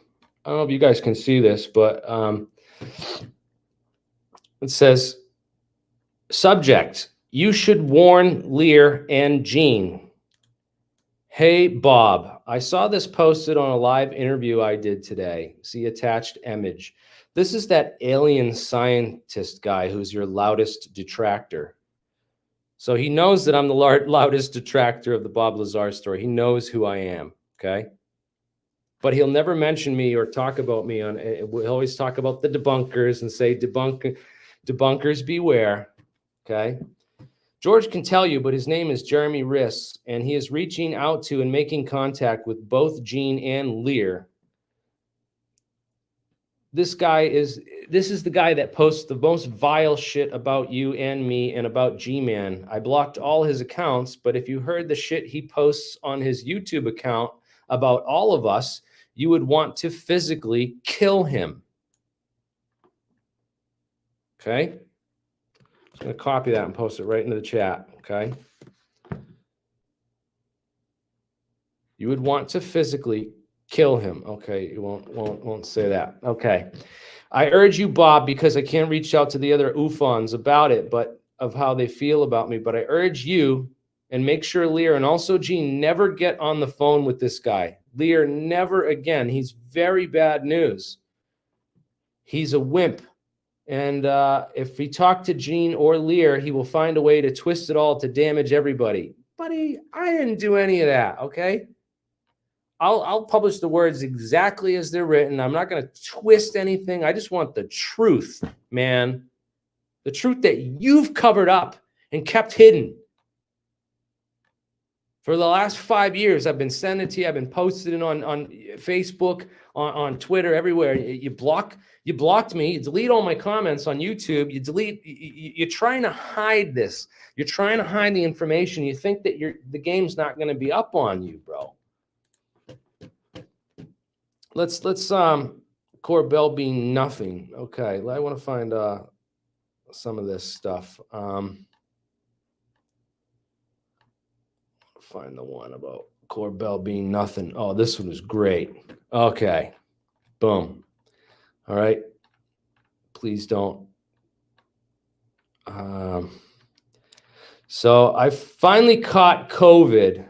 Speaker 1: I don't know if you guys can see this, but it says, subject, you should warn Lear and Gene. Hey, Bob, I saw this posted on a live interview I did today. See attached image. This is that alien scientist guy who's your loudest detractor. So he knows that I'm the loudest detractor of the Bob Lazar story. He knows who I am, okay? But he'll never mention me or talk about me on. We'll always talk about the debunkers and say debunkers beware, okay? George can tell you, but his name is Jeremy Riss, and he is reaching out to and making contact with both Gene and Lear. This is the guy that posts the most vile shit about you and me and about G-Man. I blocked all his accounts, but if you heard the shit he posts on his YouTube account about all of us, you would want to physically kill him. Okay? I'm going to copy that and post it right into the chat, okay? You would want to physically kill him. Okay, you won't say that. Okay. I urge you, Bob, because I can't reach out to the other UFOns about it, but of how they feel about me. But I urge you, and make sure Lear and also Gene never get on the phone with this guy. Lear, never again. He's very bad news. He's a wimp. And if he talked to Gene or Lear, he will find a way to twist it all to damage everybody. Buddy, I didn't do any of that, okay? I'll publish the words exactly as they're written. I'm not going to twist anything. I just want the truth, man. The truth that you've covered up and kept hidden. For the last 5 years, I've been sending it to you. I've been posting it on Facebook, on Twitter, everywhere. You blocked me. You delete all my comments on YouTube. You're trying to hide this. You're trying to hide the information. You think that the game's not going to be up on you, bro. Let's Corbell being nothing. Okay, I want to find some of this stuff. Find the one about Corbell being nothing. Oh, this one is great. Okay, boom. All right, please don't. So I finally caught COVID.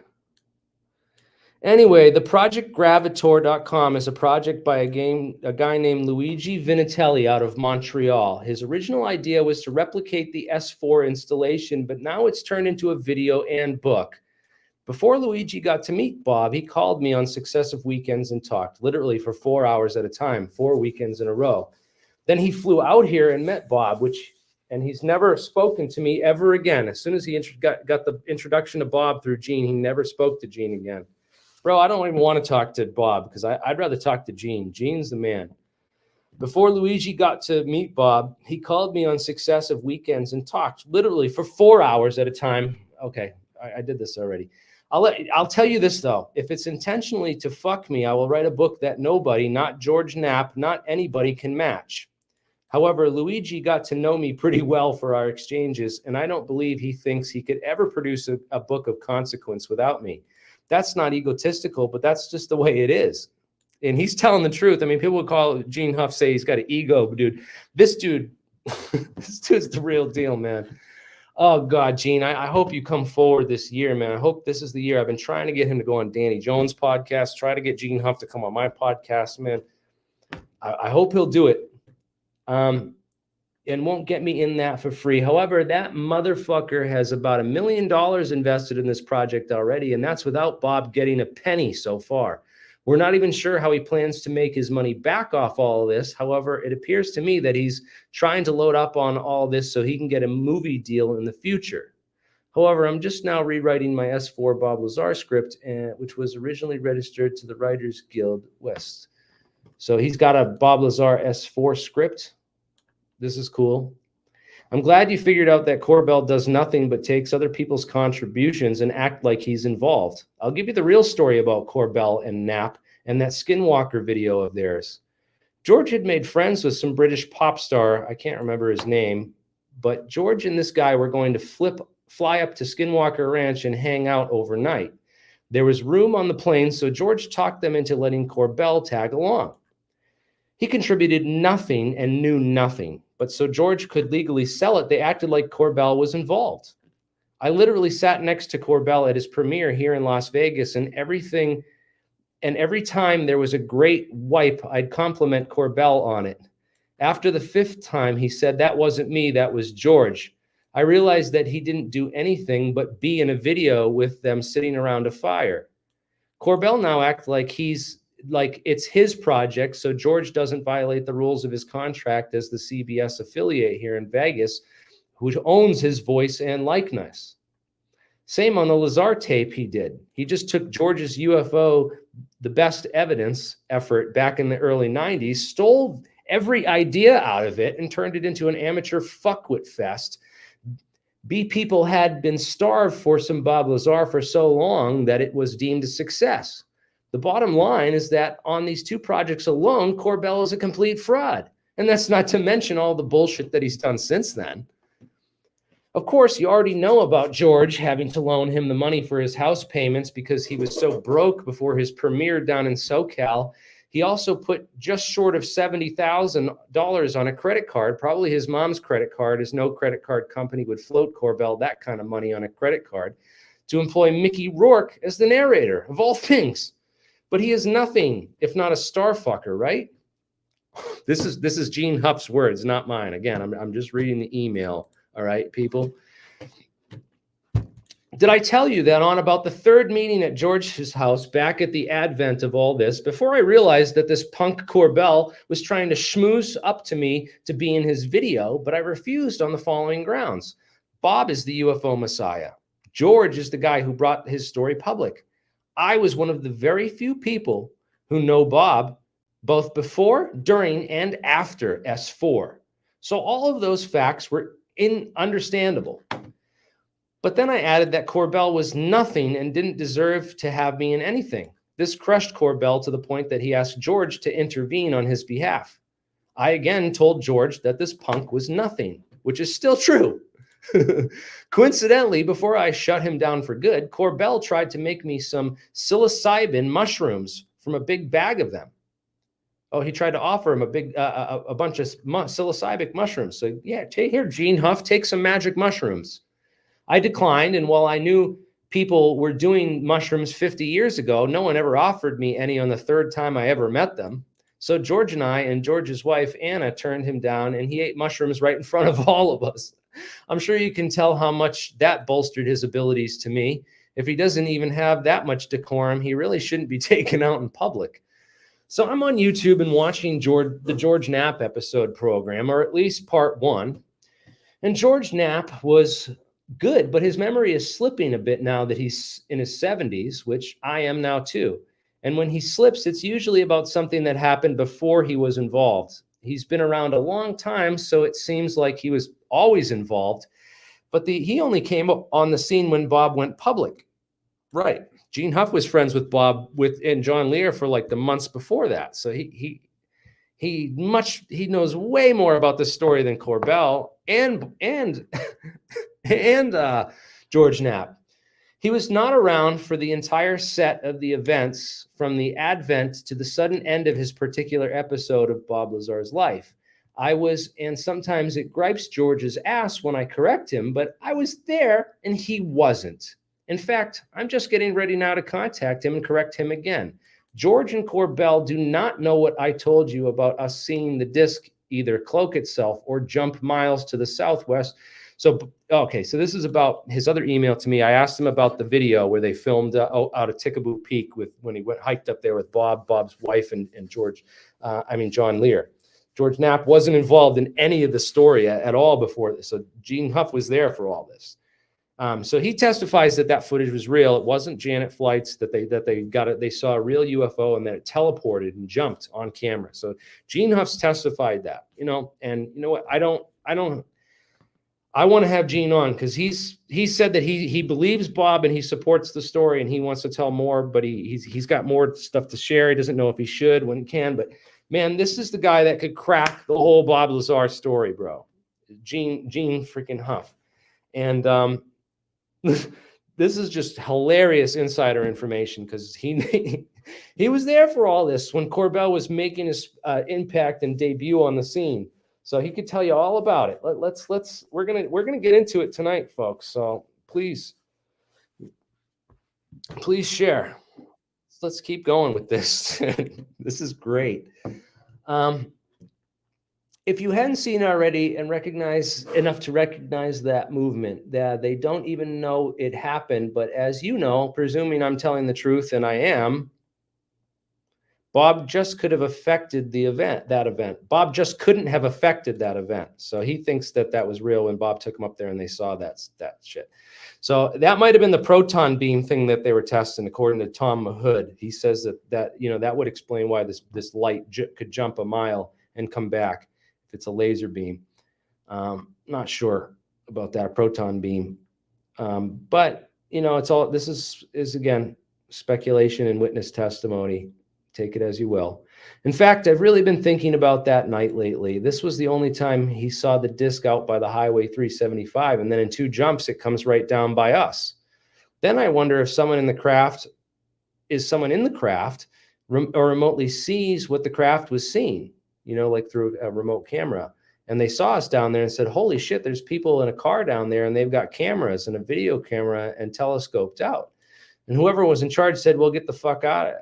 Speaker 1: Anyway, the project Gravitator Decom is a project by a guy named Luigi Vinatelli out of Montreal. His original idea was to replicate the S4 installation, but now it's turned into a video and book. Before Luigi got to meet Bob, he called me on successive weekends and talked, literally for 4 hours at a time, 4 weekends in a row. Then he flew out here and met Bob, and he's never spoken to me ever again. As soon as he got the introduction to Bob through Gene, he never spoke to Gene again. Bro, I don't even want to talk to Bob because I'd rather talk to Gene. Gene's the man. Before Luigi got to meet Bob, he called me on successive weekends and talked literally for 4 hours at a time. Okay, I did this already. I'll tell you this, though. If it's intentionally to fuck me, I will write a book that nobody, not George Knapp, not anybody can match. However, Luigi got to know me pretty well for our exchanges, and I don't believe he thinks he could ever produce a book of consequence without me. That's not egotistical, but that's just the way it is. And he's telling the truth. I mean, people would call Gene Huff, say he's got an ego, but dude, this dude's the real deal, man. Oh, God, Gene, I hope you come forward this year, man. I hope this is the year. I've been trying to get him to go on Danny Jones' podcast, try to get Gene Huff to come on my podcast, man. I hope he'll do it. And won't get me in that for free. However, that motherfucker has about $1 million invested in this project already, and that's without Bob getting a penny so far. We're not even sure how he plans to make his money back off all of this. However, it appears to me that he's trying to load up on all this so he can get a movie deal in the future. However, I'm just now rewriting my S4 Bob Lazar script, which was originally registered to the Writers Guild West. So he's got a Bob Lazar S4 script. This is cool. I'm glad you figured out that Corbell does nothing but takes other people's contributions and act like he's involved. I'll give you the real story about Corbell and Knapp and that Skinwalker video of theirs. George had made friends with some British pop star. I can't remember his name, but George and this guy were going to fly up to Skinwalker Ranch and hang out overnight. There was room on the plane, so George talked them into letting Corbell tag along. He contributed nothing and knew nothing, but so George could legally sell it, they acted like Corbell was involved. I literally sat next to Corbell at his premiere here in Las Vegas, and every time there was a great wipe, I'd compliment Corbell on it. After the 5th time, he said, "That wasn't me, that was George." I realized that he didn't do anything but be in a video with them sitting around a fire. Corbell now acts like it's his project, so George doesn't violate the rules of his contract as the CBS affiliate here in Vegas, who owns his voice and likeness. Same on the Lazar tape he did. He just took George's UFO, the best evidence effort back in the early 90s, stole every idea out of it and turned it into an amateur fuckwit fest. People had been starved for some Bob Lazar for so long that it was deemed a success. The bottom line is that on these 2 projects alone, Corbell is a complete fraud. And that's not to mention all the bullshit that he's done since then. Of course, you already know about George having to loan him the money for his house payments because he was so broke before his premiere down in SoCal. He also put just short of $70,000 on a credit card, probably his mom's credit card, as no credit card company would float Corbell that kind of money on a credit card, to employ Mickey Rourke as the narrator, of all things. But he is nothing if not a star fucker, right? This is Gene Huff's words, not mine. Again, I'm just reading the email. All right, people. Did I tell you that on about the 3rd meeting at George's house back at the advent of all this, before I realized that this punk Corbell was trying to schmooze up to me to be in his video, but I refused on the following grounds. Bob is the UFO messiah. George is the guy who brought his story public. I was one of the very few people who know Bob, both before, during, and after S4. So all of those facts were understandable. But then I added that Corbell was nothing and didn't deserve to have me in anything. This crushed Corbell to the point that he asked George to intervene on his behalf. I again told George that this punk was nothing, which is still true. Coincidentally, before I shut him down for good, Corbell tried to make me some psilocybin mushrooms from a big bag of them. Oh, he tried to offer him a bunch of psilocybic mushrooms. So yeah, here, Gene Huff, take some magic mushrooms. I declined, and while I knew people were doing mushrooms 50 years ago, no one ever offered me any on the 3rd time I ever met them. So George and I and George's wife, Anna, turned him down, and he ate mushrooms right in front of all of us. I'm sure you can tell how much that bolstered his abilities to me. If he doesn't even have that much decorum, he really shouldn't be taken out in public. So I'm on YouTube and watching the George Knapp episode program, or at least part 1. And George Knapp was good, but his memory is slipping a bit now that he's in his 70s, which I am now too. And when he slips, it's usually about something that happened before he was involved. He's been around a long time, so it seems like he was always involved. But he only came up on the scene when Bob went public. Right. Gene Huff was friends with Bob and John Lear for like the months before that. So he knows way more about the story than Corbell and George Knapp. He was not around for the entire set of the events from the advent to the sudden end of his particular episode of Bob Lazar's life. I was, and sometimes it gripes George's ass when I correct him, but I was there and he wasn't. In fact, I'm just getting ready now to contact him and correct him again. George and Corbell do not know what I told you about us seeing the disc either cloak itself or jump miles to the southwest. So, okay, so this is about his other email to me. I asked him about the video where they filmed out of Tickaboo Peak when he hiked up there with Bob's wife, and John Lear. George Knapp wasn't involved in any of the story at all before this. So Gene Huff was there for all this. So he testifies that footage was real. It wasn't Janet flights, that they got it. They saw a real UFO and that it teleported and jumped on camera. So Gene Huff's testified that, and you know what? I want to have Gene on because he said that he believes Bob and he supports the story and he wants to tell more, but he's got more stuff to share. He doesn't know if he should when he can, but man, this is the guy that could crack the whole Bob Lazar story, bro. Gene freaking Huff. And this is just hilarious insider information because he was there for all this when Corbell was making his impact and debut on the scene. So he could tell you all about it. We're gonna get into it tonight, folks. So please share. Let's keep going with this. This is great. If you hadn't seen already and recognize enough to recognize that movement, that they don't even know it happened, but as you know, presuming I'm telling the truth, and I am, Bob just could have affected that event. Bob just couldn't have affected that event. So he thinks that was real when Bob took him up there and they saw that shit. So that might have been the proton beam thing that they were testing, according to Tom Mahood. He says that would explain why this light could jump a mile and come back if it's a laser beam. Not sure about that proton beam. But it's all, this is again, speculation and witness testimony. Take it as you will. In fact, I've really been thinking about that night lately. This was the only time he saw the disc out by the Highway 375, and then in 2 jumps, it comes right down by us. Then I wonder if someone in the craft or remotely sees what the craft was seeing, like through a remote camera. And they saw us down there and said, holy shit, there's people in a car down there and they've got cameras and a video camera and telescoped out. And whoever was in charge said, we'll get the fuck out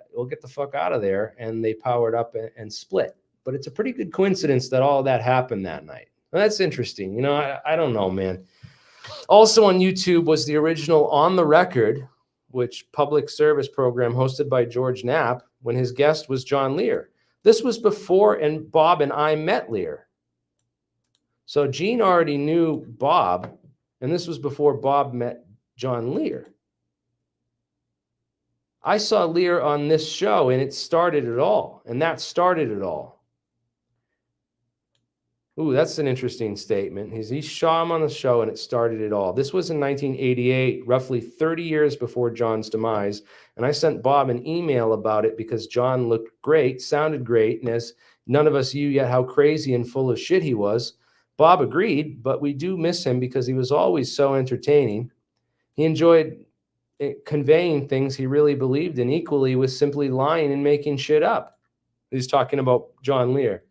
Speaker 1: of there. And they powered up and split. But it's a pretty good coincidence that all of that happened that night. Well, that's interesting. I don't know, man. Also on YouTube was the original On the Record, which public service program hosted by George Knapp when his guest was John Lear. This was before Bob and I met Lear. So Gene already knew Bob, and this was before Bob met John Lear. I saw Lear on this show, and it started it all, and that started it all. Ooh, that's an interesting statement. He saw him on the show, and it started it all. This was in 1988, roughly 30 years before John's demise, and I sent Bob an email about it because John looked great, sounded great, and as none of us knew yet how crazy and full of shit he was, Bob agreed, but we do miss him because he was always so entertaining. He enjoyed conveying things he really believed in, equally with simply lying and making shit up. He's talking about John Lear.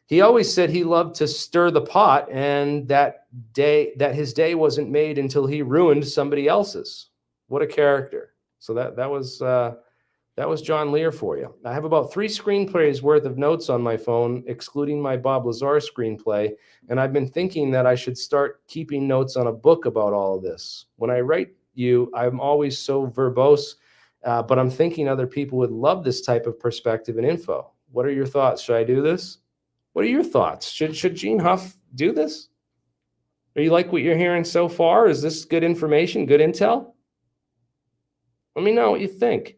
Speaker 1: He always said he loved to stir the pot, and that his day wasn't made until he ruined somebody else's. What a character. So that was John Lear for you. I have about 3 screenplays worth of notes on my phone, excluding my Bob Lazar screenplay, and I've been thinking that I should start keeping notes on a book about all of this. When I write I'm always so verbose, but I'm thinking other people would love this type of perspective and info. What are your thoughts? Should I do this? What are your thoughts? Should Gene Huff do this? Are you like what you're hearing so far? Is this good information, good intel? Let me know what you think.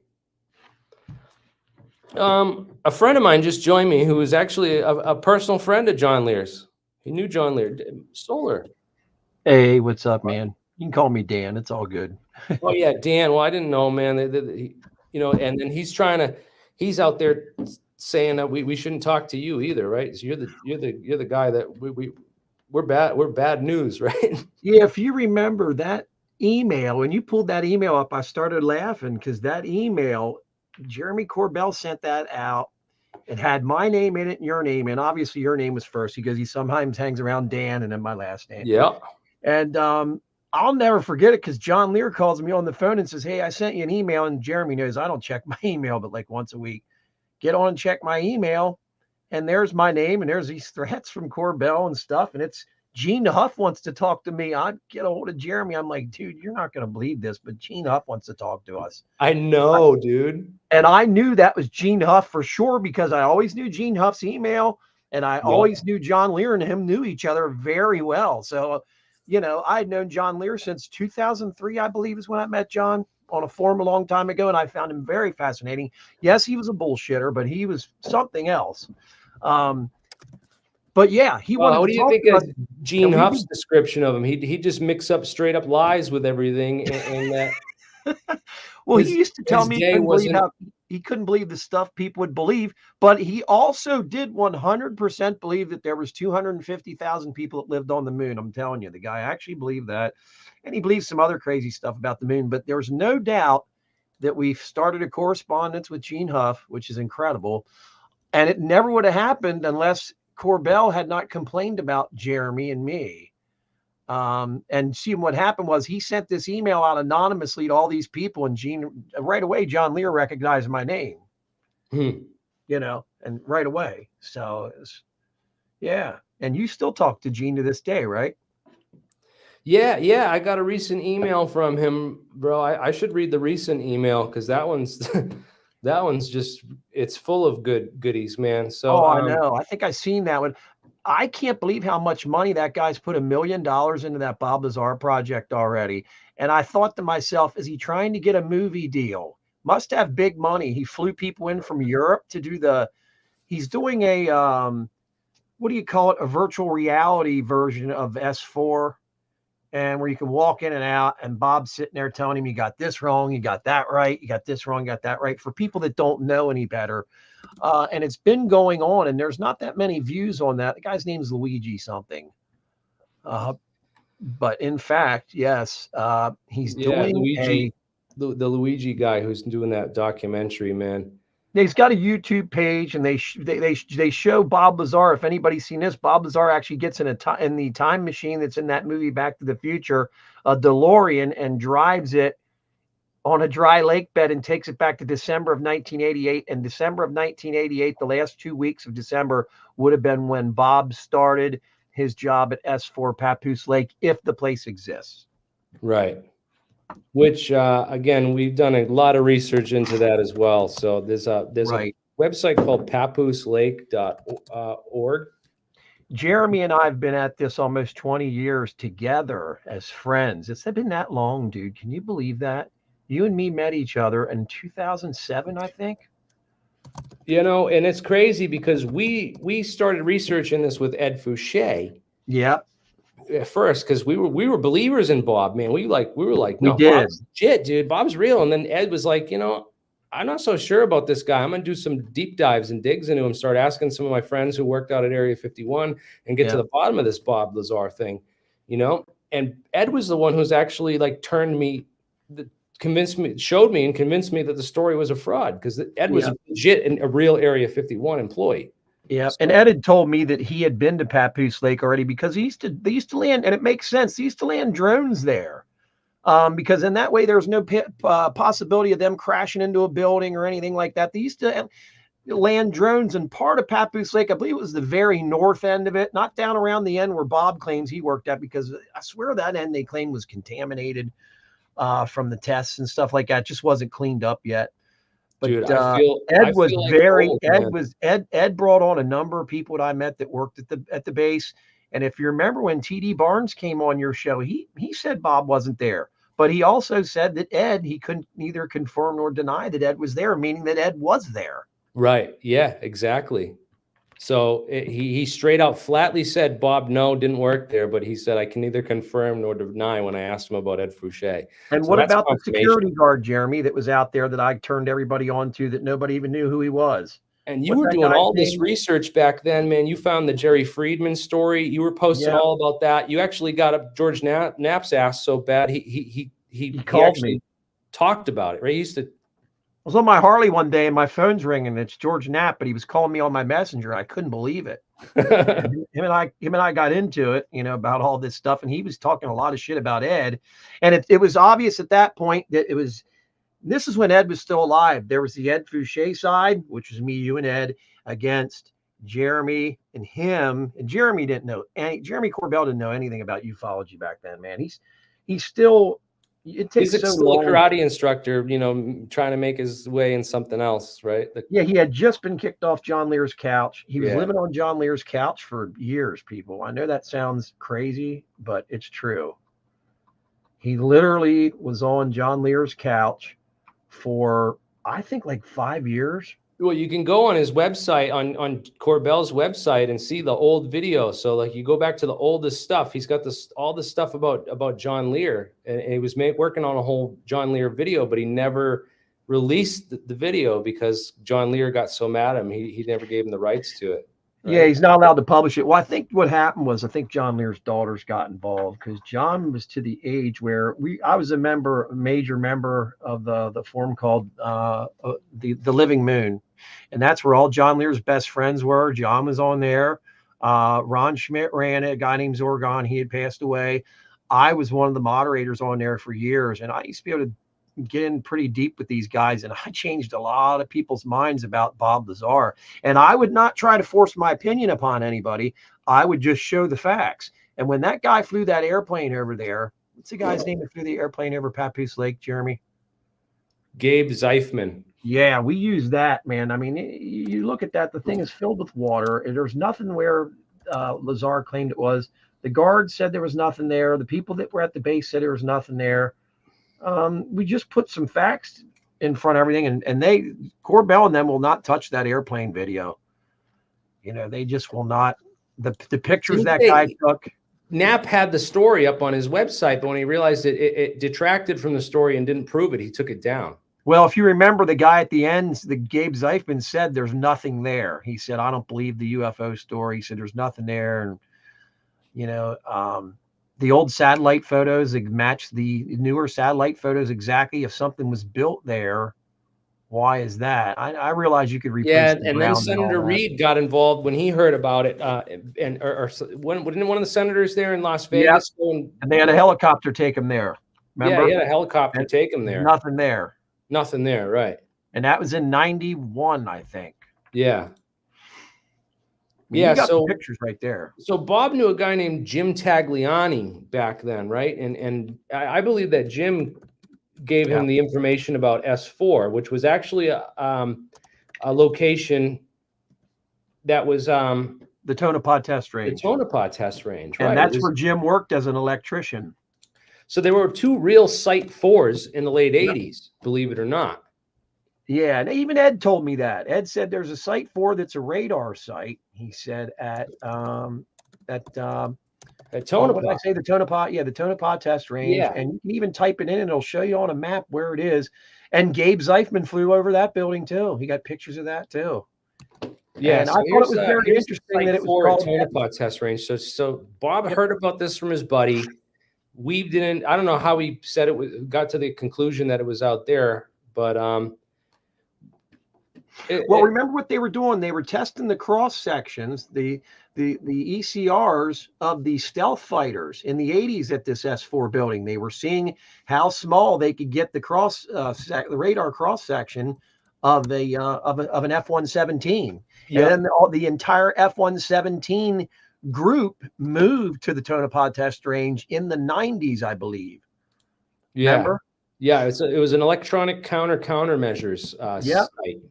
Speaker 1: A friend of mine just joined me who is actually a personal friend of John Lear's. He knew John Lear. Solar.
Speaker 7: Hey, what's up, man? You can call me Dan. It's all good.
Speaker 1: Oh yeah, Dan. Well, I didn't know, man. And then he's out there saying that we shouldn't talk to you either, right? So you're the guy that we're bad news, right?
Speaker 7: Yeah, if you remember that email, when you pulled that email up, I started laughing because that email, Jeremy Corbell sent that out. It had my name in it and your name, and obviously your name was first because he sometimes hangs around Dan and then my last name.
Speaker 1: Yeah.
Speaker 7: And I'll never forget it because John Lear calls me on the phone and says, hey, I sent you an email. And Jeremy knows I don't check my email, but like once a week. Get on and check my email. And there's my name. And there's these threats from Corbell and stuff. And it's Gene Huff wants to talk to me. I get a hold of Jeremy. I'm like, dude, you're not going to believe this, but Gene Huff wants to talk to us.
Speaker 1: I know, dude.
Speaker 7: And I knew that was Gene Huff for sure because I always knew Gene Huff's email. And I always knew John Lear and him knew each other very well. So you know, I had known John Lear since 2003, I believe is when I met John on a forum a long time ago. And I found him very fascinating. Yes, he was a bullshitter, but he was something else. But yeah, he wanted
Speaker 1: What
Speaker 7: to
Speaker 1: do you
Speaker 7: talk
Speaker 1: think
Speaker 7: about,
Speaker 1: of Gene
Speaker 7: we
Speaker 1: Huff's
Speaker 7: did-
Speaker 1: description of him? He just mix up straight up lies with everything, and that
Speaker 7: well,
Speaker 1: his-
Speaker 7: he used to tell
Speaker 1: his
Speaker 7: me
Speaker 1: day
Speaker 7: he couldn't believe the stuff people would believe, but he also did 100% believe that there was 250,000 people that lived on the moon. I'm telling you, the guy actually believed that. And he believes some other crazy stuff about the moon, but there's no doubt that we've started a correspondence with Gene Huff, which is incredible. And it never would have happened unless Corbell had not complained about Jeremy and me. And see, what happened was he sent this email out anonymously to all these people, and Gene, right away, John Lear recognized my name, you know, and right away. So, yeah. And you still talk to Gene to this day, right?
Speaker 1: Yeah. I got a recent email from him, bro. I should read the recent email because that one's that one's just it's full of goodies, man. So
Speaker 7: I know. I think I've seen that one. I can't believe how much money that guy's put $1 million into that Bob Lazar project already. And I thought to myself, is he trying to get a movie deal? Must have big money. He flew people in from Europe to do he's doing a, what do you call it? A virtual reality version of S4, and where you can walk in and out, and Bob's sitting there telling him, you got this wrong, you got that right, you got this wrong, you got that right. For people that don't know any better, and it's been going on, and there's not that many views on that. The guy's name is Luigi something. But in fact, yes, he's doing
Speaker 1: Luigi, the Luigi guy who's doing that documentary, man.
Speaker 7: He's got a YouTube page, and they show Bob Lazar. If anybody's seen this, Bob Lazar actually gets in the time machine that's in that movie Back to the Future, a DeLorean, and drives it on a dry lake bed and takes it back to December of 1988. And December of 1988, the last 2 weeks of December, would have been when Bob started his job at S4 Papoose Lake, if the place exists.
Speaker 1: Right. Which, again, we've done a lot of research into that as well. So there's a website called papooselake.org.
Speaker 7: Jeremy and I have been at this almost 20 years together as friends. It's been that long, dude. Can you believe that? You and me met each other in 2007, I think.
Speaker 1: You know, and it's crazy because we started researching this with Ed Fouché.
Speaker 7: Yeah.
Speaker 1: At first, because we were believers in Bob, man. We were like,
Speaker 7: we did.
Speaker 1: Bob's legit, dude. Bob's real. And then Ed was like, you know, I'm not so sure about this guy. I'm gonna do some deep dives and digs into him. Start asking some of my friends who worked out at Area 51 and get to the bottom of this Bob Lazar thing, you know. And Ed was the one who's actually like showed me and convinced me that the story was a fraud, because Ed was legit and a real Area 51 employee.
Speaker 7: Yeah, and Ed had told me that he had been to Papoose Lake already, because they used to land, and it makes sense. They used to land drones there, because in that way there's no possibility of them crashing into a building or anything like that. They used to land drones, and part of Papoose Lake, I believe it was the very north end of it, not down around the end where Bob claims he worked at, because I swear that end they claim was contaminated from the tests and stuff like that. It just wasn't cleaned up yet. But
Speaker 1: dude,
Speaker 7: Ed brought on a number of people that I met that worked at the base. And if you remember when TD Barnes came on your show, he said Bob wasn't there, but he also said that he couldn't neither confirm nor deny that Ed was there, meaning that Ed was there.
Speaker 1: Right. Yeah, exactly. So he straight out flatly said, Bob, no, didn't work there. But he said, I can neither confirm nor deny when I asked him about Ed Fouché.
Speaker 7: And so what about the security guard, Jeremy, that was out there that I turned everybody on to, that nobody even knew who he was?
Speaker 1: And you were doing all this research back then, man. You found the Jerry Friedman story. You were posting all about that. You actually got up George Knapp's ass so bad he
Speaker 7: called me,
Speaker 1: talked about it, right? He used to.
Speaker 7: I was on my Harley one day and my phone's ringing. It's George Knapp, but he was calling me on my messenger. I couldn't believe it. him and I got into it, you know, about all this stuff, and he was talking a lot of shit about Ed. And it was obvious at that point that this is when Ed was still alive. There was the Ed Fouché side, which was me, you, and Ed, against Jeremy and him. And Jeremy Corbell didn't know anything about ufology back then, man. He's still it takes
Speaker 1: He's
Speaker 7: so
Speaker 1: still a
Speaker 7: long.
Speaker 1: karate instructor, you know, trying to make his way in something else, right?
Speaker 7: Yeah, he had just been kicked off John Lear's couch. He was
Speaker 1: Yeah.
Speaker 7: living on John Lear's couch for years, people. I know that sounds crazy, but it's true. He literally was on John Lear's couch for, I think, like 5 years.
Speaker 1: Well, you can go on his website, on Corbell's website, and see the old video. So, like, you go back to the oldest stuff. He's got all this stuff about John Lear, and he was working on a whole John Lear video, but he never released the video because John Lear got so mad at him. He never gave him the rights to it. Right?
Speaker 7: Yeah, he's not allowed to publish it. Well, I think what happened was, I think John Lear's daughters got involved because John was to the age where I was a major member of the forum called the Living Moon. And that's where all John Lear's best friends were. John was on there. Ron Schmidt ran it, a guy named Zorgon. He had passed away. I was one of the moderators on there for years. And I used to be able to get in pretty deep with these guys. And I changed a lot of people's minds about Bob Lazar. And I would not try to force my opinion upon anybody. I would just show the facts. And when that guy flew that airplane over there, what's the guy's name that flew the airplane over Papoose Lake, Jeremy?
Speaker 1: Gabe Zeifman.
Speaker 7: Yeah, we use that, man. I mean, you look at that, the thing is filled with water. And there's nothing where Lazar claimed it was. The guards said there was nothing there. The people that were at the base said there was nothing there. We just put some facts in front of everything. And Corbell and them will not touch that airplane video. You know, they just will not. The pictures guy took.
Speaker 1: Knapp had the story up on his website, but when he realized it detracted from the story and didn't prove it, he took it down.
Speaker 7: Well, if you remember, the guy at the end, the Gabe Zeifman said there's nothing there. He said, I don't believe the UFO story. He said there's nothing there. And, you know, the old satellite photos match the newer satellite photos exactly. If something was built there, why is that? I realize you could replace.
Speaker 1: Yeah, and then Senator Reed got involved when he heard about it. Wasn't one of the senators there in Las Vegas?
Speaker 7: Yep. And they had a helicopter take him there. Remember?
Speaker 1: Yeah, he had a helicopter take him there.
Speaker 7: Nothing there.
Speaker 1: Nothing there, right.
Speaker 7: And that was in 91, I think.
Speaker 1: Yeah.
Speaker 7: You got the pictures right there.
Speaker 1: So Bob knew a guy named Jim Tagliani back then, right? And I believe that Jim gave him the information about S4, which was actually a location that was
Speaker 7: the Tonopah test range.
Speaker 1: The Tonopah test range, right?
Speaker 7: And that's where Jim worked as an electrician.
Speaker 1: So there were two real Site 4s in the late 80s, believe it or not.
Speaker 7: Yeah, and even Ed told me that. Ed said there's a Site 4 that's a radar site. He said at Tonopah. What did I say? The Tonopah, the Tonopah test range. Yeah. And you can even type it in and it'll show you on a map where it is. And Gabe Zeifman flew over that building too. He got pictures of that too.
Speaker 1: Yeah,
Speaker 7: and
Speaker 1: so
Speaker 7: I thought it was very interesting that it was called
Speaker 1: Tonopah test range. So Bob heard about this from his buddy. We didn't. I don't know how he said it was. Got to the conclusion that it was out there, but
Speaker 7: remember what they were doing? They were testing the cross sections, the ECRs of the stealth fighters in the 80s at this S4 building. They were seeing how small they could get the the radar cross section of an F-117, and then the entire F-117 group moved to the Tonopah test range in the 90s, I believe.
Speaker 1: Yeah.
Speaker 7: Remember?
Speaker 1: Yeah, it was an electronic countermeasures site.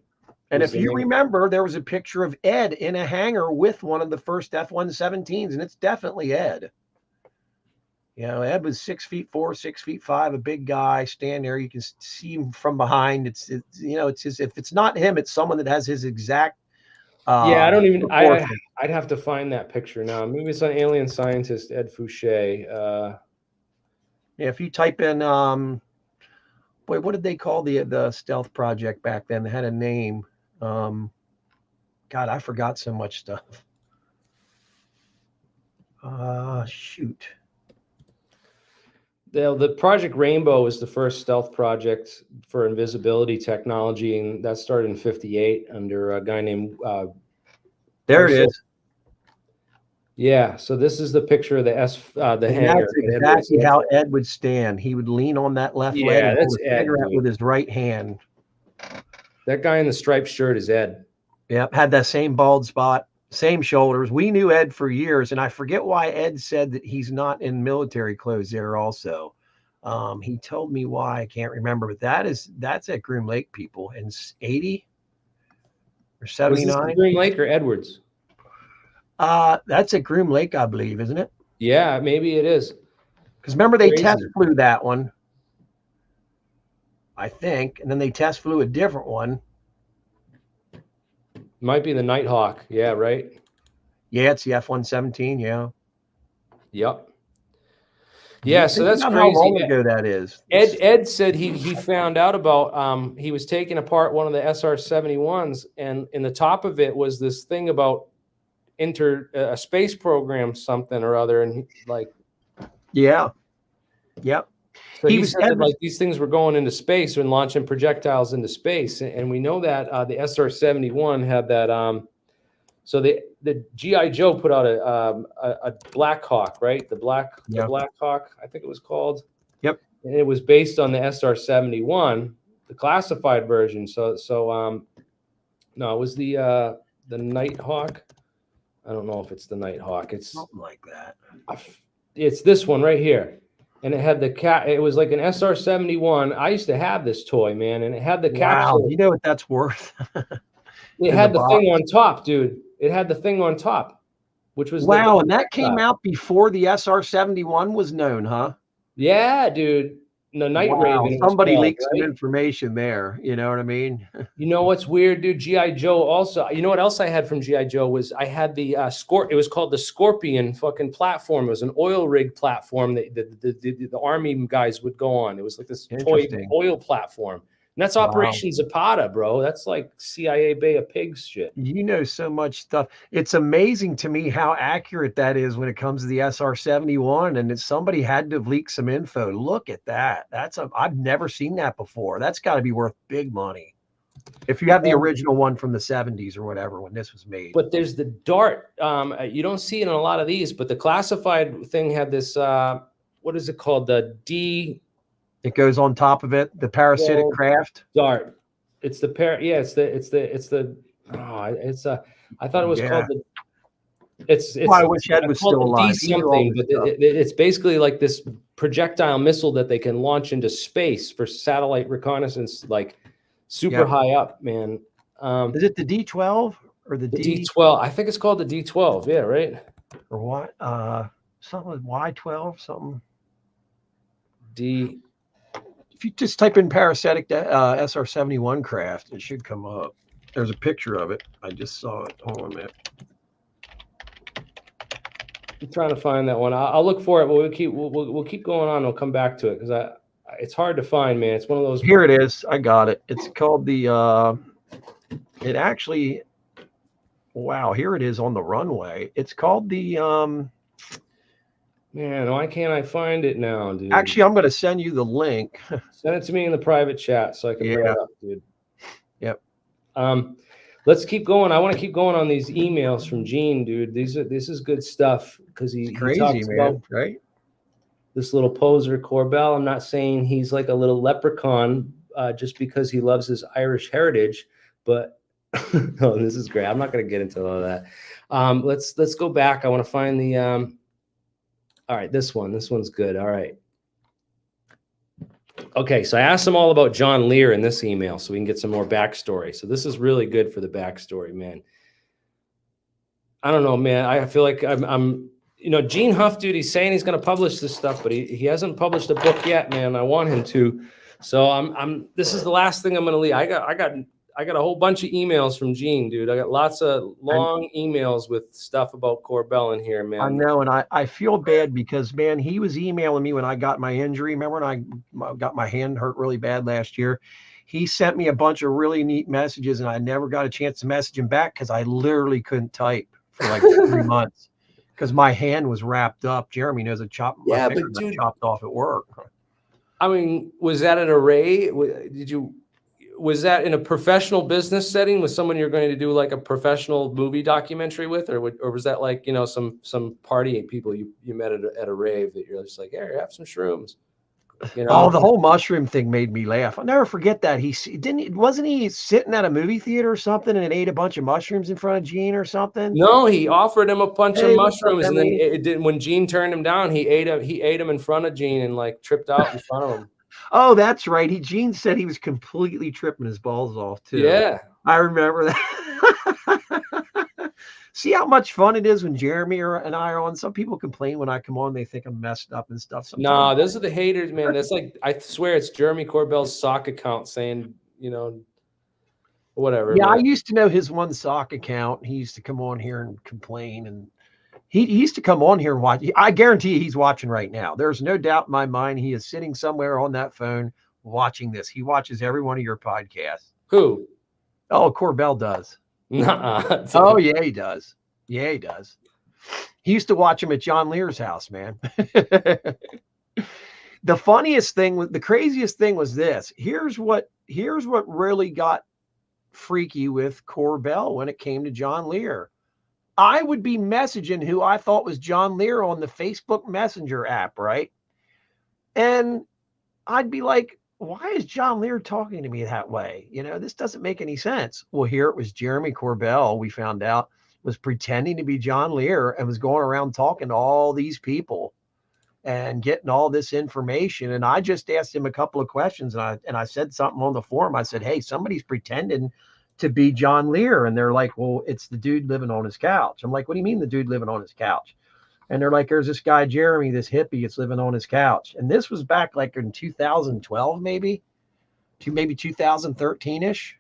Speaker 7: And if you remember, there was a picture of Ed in a hangar with one of the first F-117s, and it's definitely Ed. You know, Ed was 6'4", 6'5", a big guy, stand there. You can see him from behind. It's his, if it's not him, it's someone that has his exact.
Speaker 1: I don't even. I'd have to find that picture now. Maybe it's an alien scientist, Ed Fouché.
Speaker 7: If you type in, what did they call the stealth project back then? They had a name. God, I forgot so much stuff. Shoot.
Speaker 1: The Project Rainbow was the first stealth project for invisibility technology, and that started in '58 under a guy named.
Speaker 7: There it is.
Speaker 1: Yeah, so this is the picture of the hangar.
Speaker 7: That's exactly how Ed would stand. He would lean on that left leg and
Speaker 1: that's
Speaker 7: hold his finger out with his right hand.
Speaker 1: That guy in the striped shirt is Ed.
Speaker 7: Yep, had that same bald spot, same shoulders. We knew Ed for years, and I forget why Ed said that he's not in military clothes there also. He told me why. I can't remember, but that's at Groom Lake, people, in 80 or
Speaker 1: Was this
Speaker 7: 79.
Speaker 1: Green Lake or Edwards?
Speaker 7: That's at Groom Lake, I believe, isn't it?
Speaker 1: Yeah, maybe it is.
Speaker 7: Because remember they
Speaker 1: Crazy.
Speaker 7: test flew that one, I think, and then they test flew a different one.
Speaker 1: Might be the Nighthawk. Yeah, right.
Speaker 7: Yeah, it's the F-117. Yeah.
Speaker 1: Yep. Yeah, so
Speaker 7: Think
Speaker 1: that's
Speaker 7: about
Speaker 1: crazy.
Speaker 7: how long ago that is.
Speaker 1: Ed said he found out about he was taking apart one of the SR-71s, and in the top of it was this thing about a space program something or other, and
Speaker 7: Yeah. Yep.
Speaker 1: so
Speaker 7: He
Speaker 1: he
Speaker 7: was-
Speaker 1: said that like these things were going into space and launching projectiles into space, and we know that the SR-71 had that. So the GI Joe put out a Black Hawk, right? The Black Hawk, I think it was called.
Speaker 7: Yep.
Speaker 1: And it was based on the SR-71, the classified version. So no, it was the Nighthawk. I don't know if it's the Nighthawk. It's
Speaker 7: something like that.
Speaker 1: It's this one right here. And it had the cat. It was like an SR-71. I used to have this toy, man, and it had the capsule.
Speaker 7: Wow, you know what that's worth?
Speaker 1: It had the thing on top, dude. It had the thing on top, which was
Speaker 7: wow, and that came out before the SR-71 was known, huh?
Speaker 1: Yeah, dude. The Night Raven.
Speaker 7: Somebody leaked some information there. You know what I mean?
Speaker 1: You know what's weird, dude? GI Joe also. You know what else I had from GI Joe was I had the It was called the Scorpion fucking platform. It was an oil rig platform that the army guys would go on. It was like this toy oil platform. And that's Operation Zapata, bro. That's like CIA Bay of Pigs shit.
Speaker 7: You know so much stuff. It's amazing to me how accurate that is when it comes to the SR-71. And somebody had to have leaked some info. Look at that. I've never seen that before. That's got to be worth big money. If you have the original one from the 70s or whatever, when this was made.
Speaker 1: But there's the Dart. You don't see it in a lot of these, but the classified thing had this, what is it called? The D...
Speaker 7: It goes on top of it. The parasitic craft.
Speaker 1: Dart. It's the I thought it was called the. It's.
Speaker 7: I wish Ed was still alive.
Speaker 1: Something, but it's basically like this projectile missile that they can launch into space for satellite reconnaissance, like super high up, man.
Speaker 7: Is it the D12 or the
Speaker 1: D12? I think it's called the D12. Yeah, right.
Speaker 7: Or what? Something with Y12. Something.
Speaker 1: D.
Speaker 7: If you just type in parasitic SR-71 craft, it should come up. There's a picture of it. I just saw it. Hold on a minute.
Speaker 1: I'm trying to find that one. I'll look for it, but we'll keep going on. We'll come back to it because it's hard to find, man. It's one of those.
Speaker 7: Here it is. I got it. It's called the. It actually. Wow, here it is on the runway. It's called the.
Speaker 1: Man, why can't I find it now, dude?
Speaker 7: Actually, I'm going to send you the link.
Speaker 1: Send it to me in the private chat so I can bring it up, dude.
Speaker 7: Yep.
Speaker 1: Let's keep going. I want to keep going on these emails from Gene, dude. This is good stuff because he talks about
Speaker 7: right?
Speaker 1: This little poser Corbell. I'm not saying he's like a little leprechaun just because he loves his Irish heritage, but no, this is great. I'm not going to get into all of that. Let's go back. I want to find the. All right, this one's good. All right. Okay, so I asked them all about John Lear in this email so we can get some more backstory. So this is really good for the backstory, man. I don't know, man. I feel like I'm Gene Huff, dude, he's saying he's going to publish this stuff, but he hasn't published a book yet, man. I want him to. So this is the last thing I'm going to leave. I got a whole bunch of emails from Gene, dude. I got lots of long emails with stuff about Corbell in here, man.
Speaker 7: I know, and I feel bad because, man, he was emailing me when I got my injury. Remember when I got my hand hurt really bad last year? He sent me a bunch of really neat messages, and I never got a chance to message him back because I literally couldn't type for like 3 months because my hand was wrapped up. Jeremy knows I chopped my finger chopped off at work.
Speaker 1: I mean, was that at Array? Was that in a professional business setting with someone you're going to do like a professional movie documentary with, or was that like, some party people you met at a rave that you're just like, hey, have some shrooms? You
Speaker 7: Oh,
Speaker 1: know?
Speaker 7: the whole mushroom thing made me laugh. I'll never forget that. Wasn't he sitting at a movie theater or something and ate a bunch of mushrooms in front of Gene or something?
Speaker 1: No, he offered him a bunch of
Speaker 7: Hey, what's up,
Speaker 1: mushrooms, and then
Speaker 7: Emily?
Speaker 1: it didn't. When Gene turned him down, he ate him in front of Gene and like tripped out in front of him.
Speaker 7: Oh, that's right. Gene said he was completely tripping his balls off too.
Speaker 1: Yeah.
Speaker 7: I remember that. See how much fun it is when Jeremy and I are on. Some people complain when I come on; they think I'm messed up and stuff. Sometimes.
Speaker 1: No, those are the haters, man. That's like, I swear it's Jeremy Corbell's sock account saying, whatever.
Speaker 7: Yeah,
Speaker 1: man.
Speaker 7: I used to know his one sock account. He used to come on here and complain, and he used to come on here and watch. I guarantee he's watching right now. There's no doubt in my mind he is sitting somewhere on that phone watching this. He watches every one of your podcasts.
Speaker 1: Who?
Speaker 7: Oh, Corbell does.
Speaker 1: Nuh-uh.
Speaker 7: Oh, yeah, he does. Yeah, he does. He used to watch him at John Lear's house, man. The funniest thing, the craziest thing was this. Here's what really got freaky with Corbell when it came to John Lear. I would be messaging who I thought was John Lear on the Facebook Messenger app, right? And I'd be like, why is John Lear talking to me that way? This doesn't make any sense. Well, here it was Jeremy Corbell, we found out, was pretending to be John Lear and was going around talking to all these people and getting all this information. And I just asked him a couple of questions, and I said something on the forum. I said, hey, somebody's pretending to be John Lear. And they're like, well, it's the dude living on his couch. I'm like, what do you mean the dude living on his couch? And they're like, there's this guy, Jeremy, this hippie, that's living on his couch. And this was back like in 2012, maybe 2013-ish.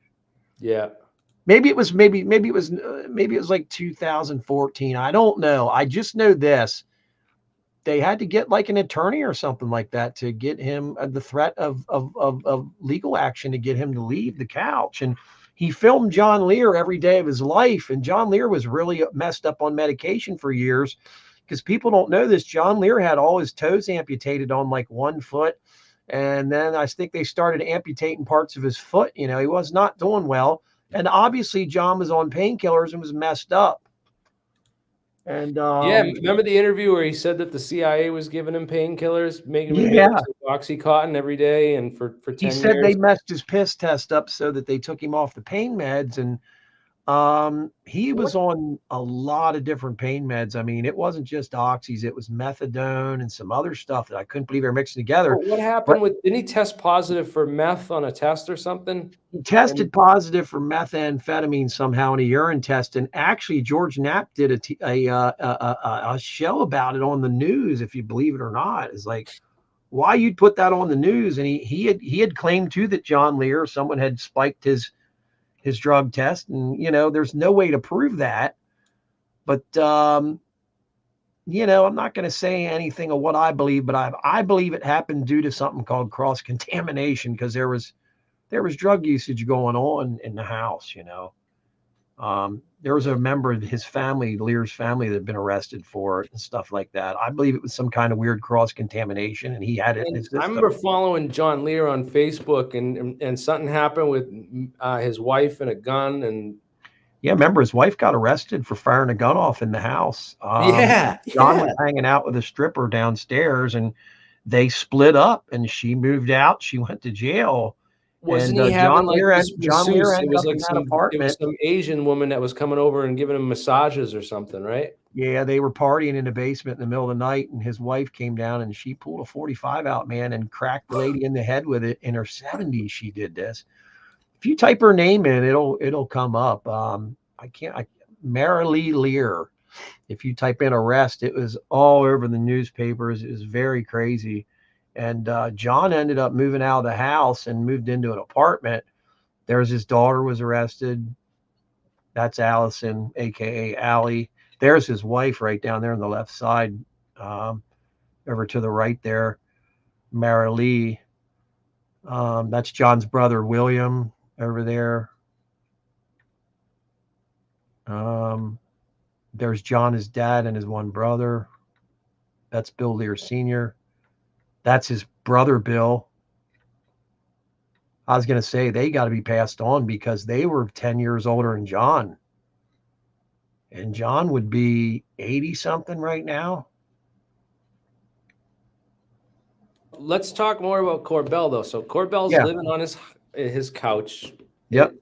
Speaker 1: Yeah.
Speaker 7: Maybe it was like 2014. I don't know. I just know this. They had to get like an attorney or something like that to get him the threat of legal action to get him to leave the couch. And he filmed John Lear every day of his life. And John Lear was really messed up on medication for years, because people don't know this. John Lear had all his toes amputated on like one foot. And then I think they started amputating parts of his foot. He was not doing well. And obviously John was on painkillers and was messed up. And
Speaker 1: yeah, remember the interview where he said that the CIA was giving him painkillers, making him
Speaker 7: Yeah.
Speaker 1: Oxycontin every day, and for 10
Speaker 7: he
Speaker 1: years.
Speaker 7: said they messed his piss test up so that they took him off the pain meds. And he was on a lot of different pain meds. I mean, it wasn't just oxys, it was methadone and some other stuff that I couldn't believe they were mixing together.
Speaker 1: What happened didn't he test positive for meth on a test or something?
Speaker 7: He tested positive for methamphetamine somehow in a urine test. And actually George Knapp did a show about it on the news, if you believe it or not. It's like, why you'd put that on the news? And he had claimed too that John Lear, someone had spiked his drug test, and there's no way to prove that. But I'm not going to say anything of what I believe, but I believe it happened due to something called cross contamination, because there was drug usage going on in the house. There was a member of his family, Lear's family, that had been arrested for it and stuff like that. I believe it was some kind of weird cross contamination, and he had it in his system.
Speaker 1: I remember following John Lear on Facebook, and something happened with his wife and a gun. And
Speaker 7: yeah, remember his wife got arrested for firing a gun off in the house. John was hanging out with a stripper downstairs, and they split up, and she moved out. She went to jail.
Speaker 1: Wasn't
Speaker 7: and
Speaker 1: he having
Speaker 7: John Lear
Speaker 1: this
Speaker 7: ended up in that
Speaker 1: it
Speaker 7: apartment.
Speaker 1: was some Asian woman that was coming over and giving him massages or something, right?
Speaker 7: Yeah, they were partying in the basement in the middle of the night, and his wife came down and she pulled a 45 out, man, and cracked the lady in the head with it. In her 70s, she did this. If you type her name in, it'll come up. Marilee Lear. If you type in arrest, it was all over the newspapers. It was very crazy. And John ended up moving out of the house and moved into an apartment. There's his daughter was arrested. That's Allison, aka Allie. There's his wife right down there on the left side, over to the right there, Marilee. That's John's brother, William, over there. There's John, his dad, and his one brother. That's Bill Lear Sr. That's his brother, Bill. I was going to say they got to be passed on because they were 10 years older than John. And John would be 80 something right now.
Speaker 1: Let's talk more about Corbell though. So Corbell's
Speaker 7: Yeah.
Speaker 1: living on his couch.
Speaker 7: Yep.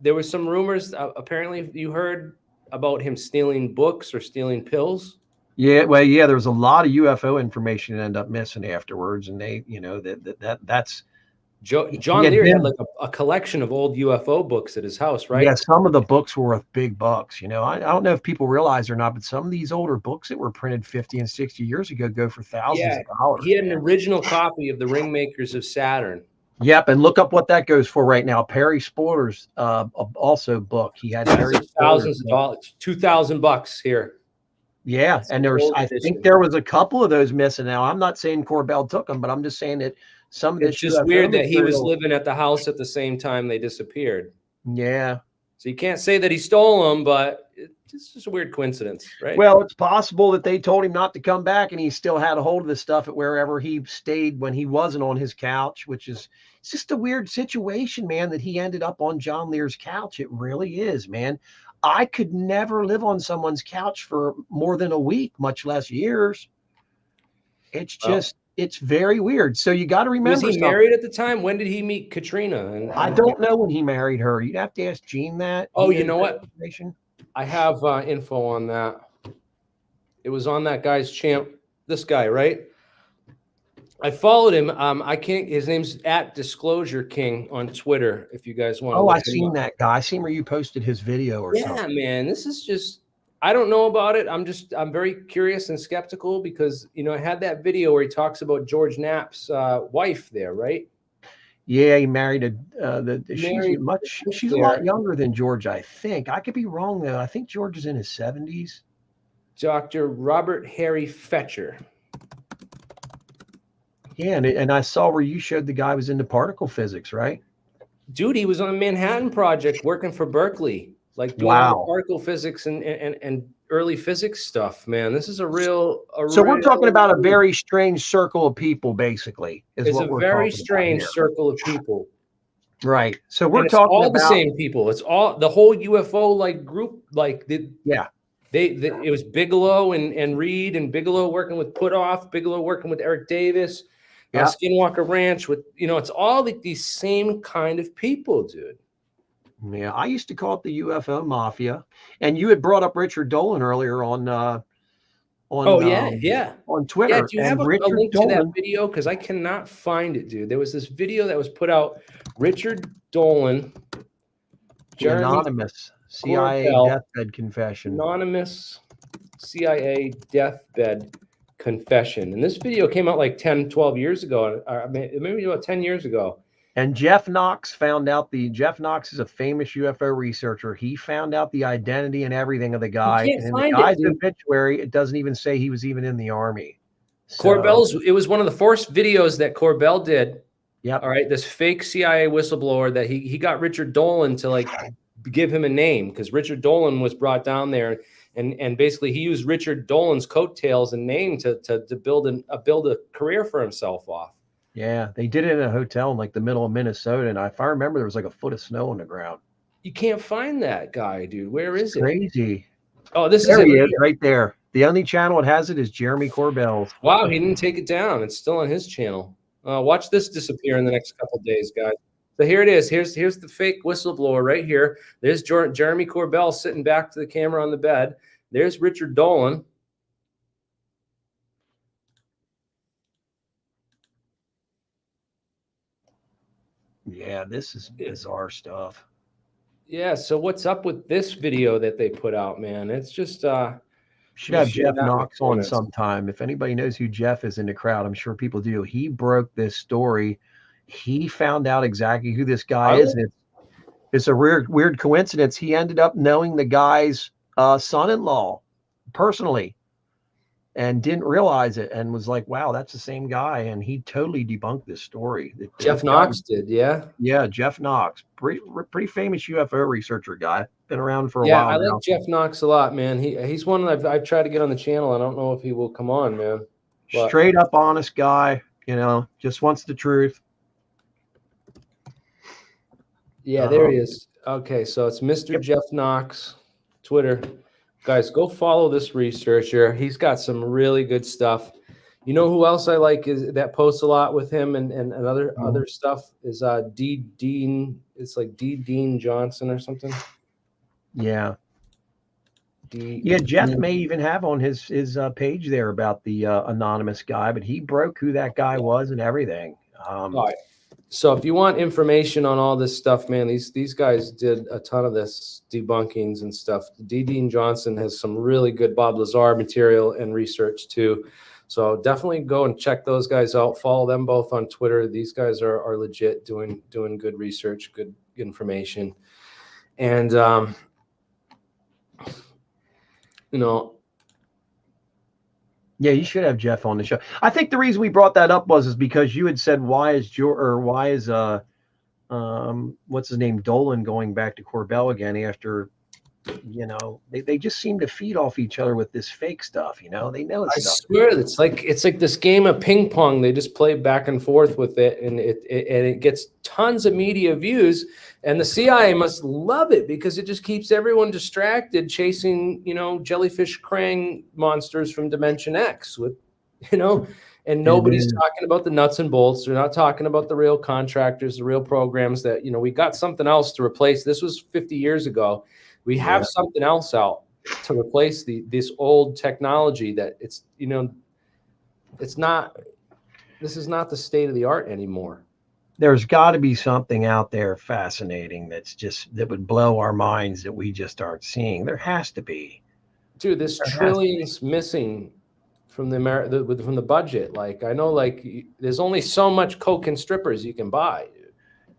Speaker 1: There was some rumors. Apparently, you heard about him stealing books or stealing pills.
Speaker 7: Yeah, well, yeah, there was a lot of UFO information that ended up missing afterwards, and they, that's
Speaker 1: John Lear had like a collection of old UFO books at his house, right?
Speaker 7: Yeah, some of the books were worth big bucks. I don't know if people realize or not, but some of these older books that were printed 50 and 60 years ago go for thousands of dollars.
Speaker 1: He had an original copy of the Ringmakers of Saturn.
Speaker 7: Yep, and look up what that goes for right now. Perry Spoiler's also book. He had
Speaker 1: thousands of dollars, $2,000 here.
Speaker 7: Yeah, and I think there was a couple of those missing. Now, I'm not saying Corbell took them, but I'm just saying that some of this.
Speaker 1: It's just weird that he was living at the house at the same time they disappeared.
Speaker 7: Yeah.
Speaker 1: So you can't say that he stole them, but it's just a weird coincidence, right?
Speaker 7: Well, it's possible that they told him not to come back, and he still had a hold of the stuff at wherever he stayed when he wasn't on his couch, which is it's just a weird situation, man, that he ended up on John Lear's couch. It really is, man. I could never live on someone's couch for more than a week, much less years. It's just, it's very weird. So you got to remember.
Speaker 1: Was he married at the time? When did he meet Katrina?
Speaker 7: I don't know when he married her. You'd have to ask Gene that.
Speaker 1: Oh, you know what? I have info on that. It was on that guy's channel. This guy, right? I followed him. I can't. His name's @DisclosureKing on Twitter. If you guys want.
Speaker 7: Oh, I seen that guy. I seen where you posted his video or something.
Speaker 1: Yeah, man. This is just. I don't know about it. I'm very curious and skeptical because I had that video where he talks about George Knapp's wife there, right?
Speaker 7: Yeah, he married she's a lot younger than George, I think. I could be wrong though. I think George is in his 70s.
Speaker 1: Dr. Robert Harry Fetcher.
Speaker 7: Yeah, and I saw where you showed the guy was into particle physics, right?
Speaker 1: Dude, he was on a Manhattan Project working for Berkeley, like doing particle physics and early physics stuff, man. This is we're
Speaker 7: talking about a very strange circle of people, basically.
Speaker 1: It's a very strange circle of people.
Speaker 7: Right. So we're talking
Speaker 1: all about the same people. It's all the whole UFO group, it was Bigelow and Reed, and Bigelow working with Putoff, Bigelow working with Eric Davis. Skinwalker Ranch with, it's all these same kind of people, dude.
Speaker 7: Yeah, I used to call it the UFO Mafia. And you had brought up Richard Dolan earlier on Twitter.
Speaker 1: Yeah, do you have a link to that video? Because I cannot find it, dude. There was this video that was put out. Richard Dolan.
Speaker 7: Anonymous CIA deathbed confession.
Speaker 1: Anonymous CIA deathbed confession. And this video came out like 10, 12 years ago. Maybe about 10 years ago.
Speaker 7: And Jeff Knox found out Jeff Knox is a famous UFO researcher. He found out the identity and everything of the guy. And in the guy's obituary, it doesn't even say he was even in the Army.
Speaker 1: It was one of the first videos that Corbell did.
Speaker 7: Yeah.
Speaker 1: All right. This fake CIA whistleblower that he got Richard Dolan to give him a name, because Richard Dolan was brought down there. And basically he used Richard Dolan's coattails and name to build a career for himself off.
Speaker 7: Yeah, they did it in a hotel in the middle of Minnesota, and if I remember, there was a foot of snow on the ground.
Speaker 1: You can't find that guy, dude. Where is it?
Speaker 7: Crazy.
Speaker 1: Oh, he
Speaker 7: is right there. The only channel it has is Jeremy Corbell's.
Speaker 1: Wow, he didn't take it down. It's still on his channel. Watch this disappear in the next couple of days, guys. So here it is. Here's the fake whistleblower right here. There's Jeremy Corbell sitting back to the camera on the bed. There's Richard Dolan.
Speaker 7: Yeah, this is bizarre stuff.
Speaker 1: Yeah, so what's up with this video that they put out, man? It's just
Speaker 7: should have Jeff Knox on sometime. If anybody knows who Jeff is in the crowd, I'm sure people do. He broke this story. He found out exactly who this guy is. And it's a weird coincidence. He ended up knowing the guy's son-in-law personally and didn't realize it, and was like, wow, that's the same guy. And he totally debunked this story.
Speaker 1: Jeff Knox did, yeah?
Speaker 7: Yeah, Jeff Knox. Pretty famous UFO researcher guy. Been around for a while.
Speaker 1: Yeah, I like Jeff Knox a lot, man. He's one that I've tried to get on the channel. I don't know if he will come on, man. But
Speaker 7: straight up honest guy, just wants the truth.
Speaker 1: Yeah, there he is. Okay, so it's Mr. Jeff Knox, Twitter. Guys, go follow this researcher. He's got some really good stuff. You know who else I like is that posts a lot with him and other stuff is D Dean. It's like D Dean Johnson or something.
Speaker 7: Yeah. Yeah, Jeff may even have on his page there about the anonymous guy, but he broke who that guy was and everything.
Speaker 1: All right. So if you want information on all this stuff, man, these guys did a ton of this debunkings and stuff. D. Dean Johnson has some really good Bob Lazar material and research too. So definitely go and check those guys out. Follow them both on Twitter. These guys are legit doing good research, good information. And you know,
Speaker 7: yeah, you should have Jeff on the show. I think the reason we brought that up is because you had said why is what's his name, Dolan, going back to Corbell again after, you know, they just seem to feed off each other with this fake stuff. You know, they know it's
Speaker 1: I
Speaker 7: stuff.
Speaker 1: swear it's like this game of ping pong. They just play back and forth with it, and it gets tons of media views. And the CIA must love it because it just keeps everyone distracted chasing, you know, jellyfish krang monsters from Dimension X with, you know, and nobody's talking about the nuts and bolts. They're not talking about the real contractors, the real programs that, you know, we got something else to replace. This was 50 years ago. We have something else out to replace this old technology that it's, you know, it's not, this is not the state of the art anymore.
Speaker 7: There's got to be something out there fascinating that would blow our minds that we just aren't seeing. There has to be.
Speaker 1: Dude, there's trillions missing from from the budget. Like, I know, like, there's only so much Coke and strippers you can buy.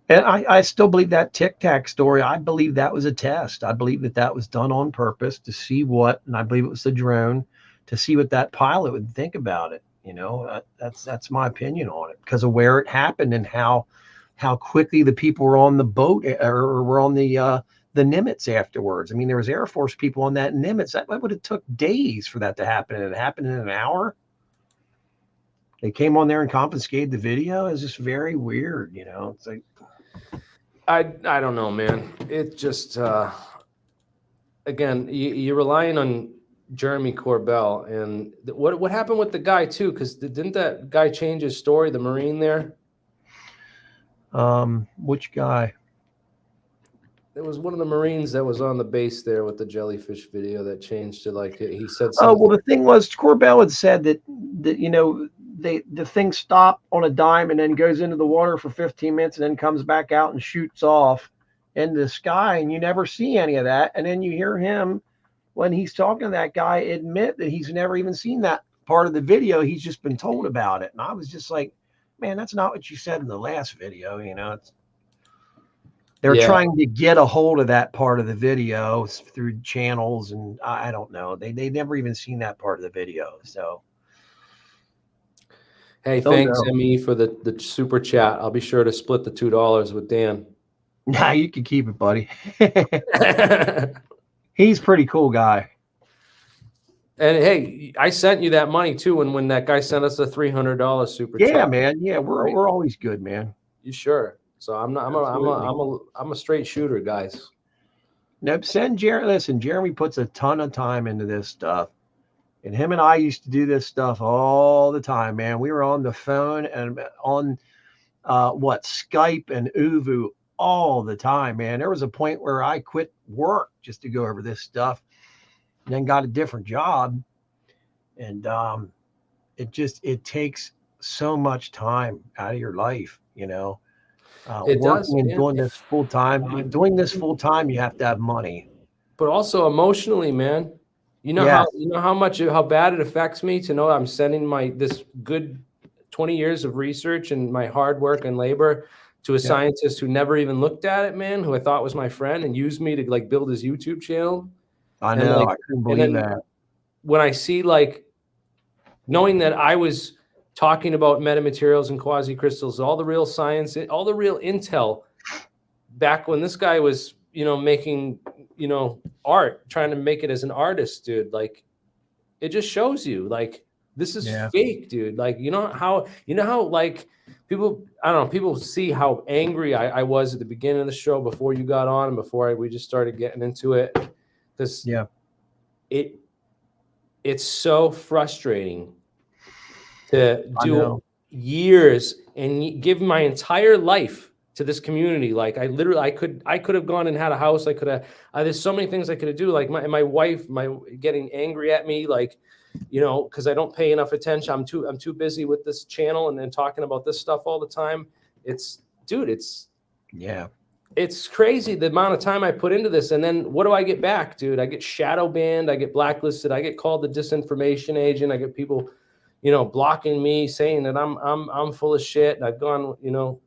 Speaker 7: And I still believe that Tic Tac story. I believe that was a test. I believe that was done on purpose to see and I believe it was the drone to see what that pilot would think about it. You know, that's my opinion on it because of where it happened and how quickly the people were on the boat or were on the Nimitz afterwards. I mean, there was Air Force people on that Nimitz. That would have took days for that to happen, and it happened in an hour. They came on there and confiscated the video. It's just very weird, you know. It's like
Speaker 1: I don't know, man. It just again, you're relying on Jeremy Corbell, and what happened with the guy too? Because didn't that guy change his story, the Marine there?
Speaker 7: Which guy?
Speaker 1: There was one of the Marines that was on the base there with the jellyfish video that changed to like he said.
Speaker 7: Oh well, the thing was Corbell had said that you know the thing stopped on a dime and then goes into the water for 15 minutes and then comes back out and shoots off into the sky, and you never see any of that. And then you hear him when he's talking to that guy admit that he's never even seen that part of the video. He's just been told about it. And I was just like, man, that's not what you said in the last video. You know, they're trying to get a hold of that part of the video through channels. And I don't know. They never even seen that part of the video. So.
Speaker 1: Hey, thanks, ME, for the super chat. I'll be sure to split the $2 with Dan.
Speaker 7: Nah, you can keep it, buddy. He's a pretty cool guy.
Speaker 1: And hey, I sent you that money too when that guy sent us a $300 super chat.
Speaker 7: Yeah, man. Yeah, we're always good, man.
Speaker 1: You sure? So I'm a straight shooter, guys.
Speaker 7: Nope. Listen, Jeremy puts a ton of time into this stuff. And him and I used to do this stuff all the time, man. We were on the phone and on Skype and Uvu all the time, man. There was a point where I quit work just to go over this stuff and then got a different job. And it takes so much time out of your life, you know.
Speaker 1: It does,
Speaker 7: and doing this full time. Doing this full time, you have to have money.
Speaker 1: But also emotionally, man. You know how bad it affects me to know I'm sending this good 20 years of research and my hard work and labor to a scientist who never even looked at it, man, who I thought was my friend and used me to like build his YouTube channel.
Speaker 7: I know. I couldn't believe that.
Speaker 1: When I see like knowing that I was talking about metamaterials and quasi-crystals, all the real science, all the real intel back when this guy was, you know, making, you know, art, trying to make it as an artist, dude, like it just shows you like this is fake, dude. Like, you know how like people see how angry I was at the beginning of the show before you got on and before we just started getting into it. Because it's so frustrating to do years and give my entire life to this community. Like I could have gone and had a house. I could have, there's so many things I could have do. Like my wife, getting angry at me, like, you know, cause I don't pay enough attention. I'm too busy with this channel and then talking about this stuff all the time. It's crazy the amount of time I put into this. And then what do I get back, dude? I get shadow banned. I get blacklisted. I get called the disinformation agent. I get people, you know, blocking me, saying that I'm full of shit. And I've gone, you know,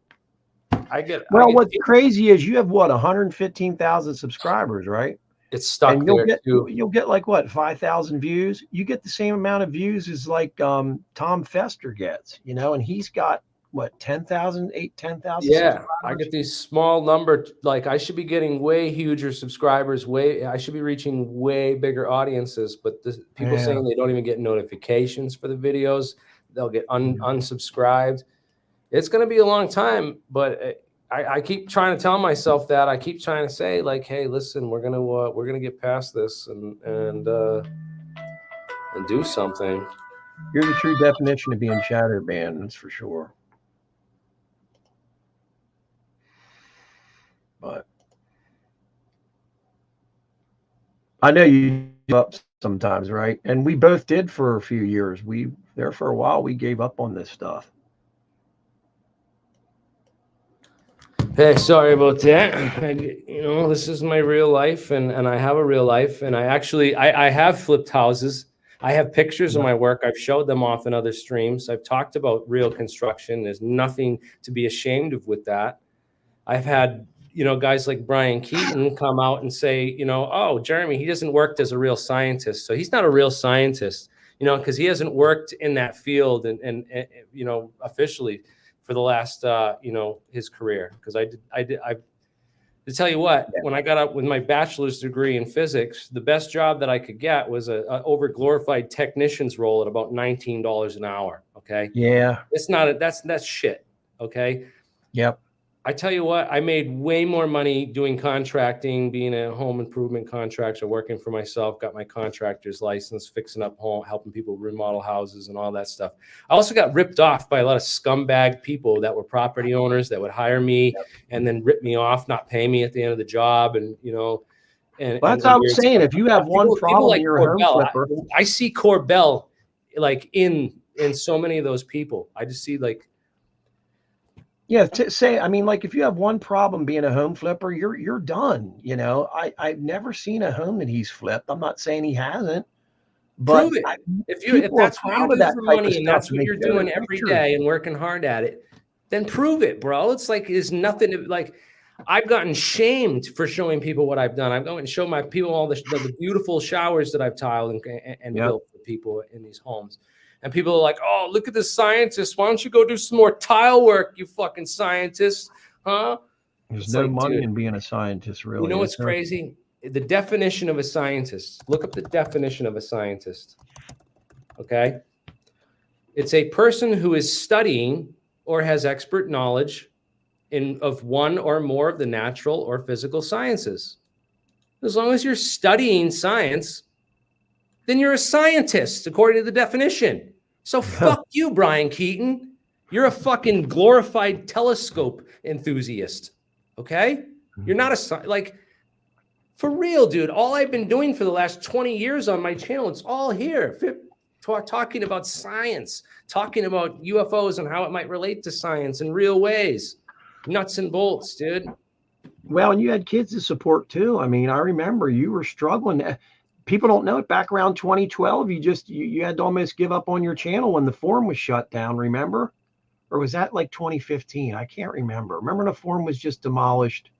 Speaker 7: what's crazy is you have 115,000 subscribers, right?
Speaker 1: It's stuck
Speaker 7: and you'll get like what, 5,000 views. You get the same amount of views as like Tom Fester gets, you know, and he's got what, 10,000.
Speaker 1: Yeah, I get these small number. Like I should be getting way huger subscribers. I should be reaching way bigger audiences. But people saying they don't even get notifications for the videos. They'll get unsubscribed. It's going to be a long time, but I keep trying to tell myself that. I keep trying to say, like, hey, listen, we're gonna get past this and do something.
Speaker 7: You're the true definition of being shadow banned, that's for sure. But I know you give up sometimes, right? And we both did for a few years. For a while, we gave up on this stuff.
Speaker 1: Hey, sorry about that. You know, this is my real life, and I have a real life, and I have flipped houses. I have pictures of my work. I've showed them off in other streams. I've talked about real construction. There's nothing to be ashamed of with that. I've had, you know, guys like Brian Keaton come out and say, you know, oh, Jeremy, he doesn't work as a real scientist. So he's not a real scientist, you know, because he hasn't worked in that field and you know, officially for the last, you know, his career. Because I to tell you what, when I got up with my bachelor's degree in physics, the best job that I could get was a overglorified technician's role at about $19 an hour. Okay.
Speaker 7: Yeah.
Speaker 1: It's not, that's shit. Okay.
Speaker 7: Yep.
Speaker 1: I tell you what, I made way more money doing contracting, being a home improvement contractor, working for myself, got my contractor's license, fixing up home, helping people remodel houses and all that stuff. I also got ripped off by a lot of scumbag people that were property owners that would hire me and then rip me off, not pay me at the end of the job. And, you know, and
Speaker 7: that's what I was saying. If you have one problem,
Speaker 1: like
Speaker 7: you're a home flipper.
Speaker 1: I see Corbell like in so many of those people. I just see like,
Speaker 7: yeah, I mean, like if you have one problem being a home flipper, you're done. You know, I've never seen a home that he's flipped. I'm not saying he hasn't, but
Speaker 1: prove it. If that's what you do for money and that's what you're doing every day and working hard at it, then prove it, bro. It's like there's nothing to, like. I've gotten shamed for showing people what I've done. I've gone and shown my people all the beautiful showers that I've tiled and built for people in these homes. And people are like, oh, look at this scientist. Why don't you go do some more tile work, you fucking scientist? Huh?
Speaker 7: There's no money in being a scientist, really.
Speaker 1: You know what's crazy? The definition of a scientist. Look up the definition of a scientist. Okay? It's a person who is studying or has expert knowledge of one or more of the natural or physical sciences. As long as you're studying science, then you're a scientist, according to the definition. So fuck you, Brian Keaton. You're a fucking glorified telescope enthusiast, okay? You're not like, for real, dude. All I've been doing for the last 20 years on my channel, it's all here. Talking about science, talking about UFOs and how it might relate to science in real ways. Nuts and bolts, dude.
Speaker 7: Well, and you had kids to support too. I mean, I remember you were struggling. People don't know it. Back around 2012, you had to almost give up on your channel when the forum was shut down. Remember, or was that like 2015? I can't remember. Remember the forum was just demolished.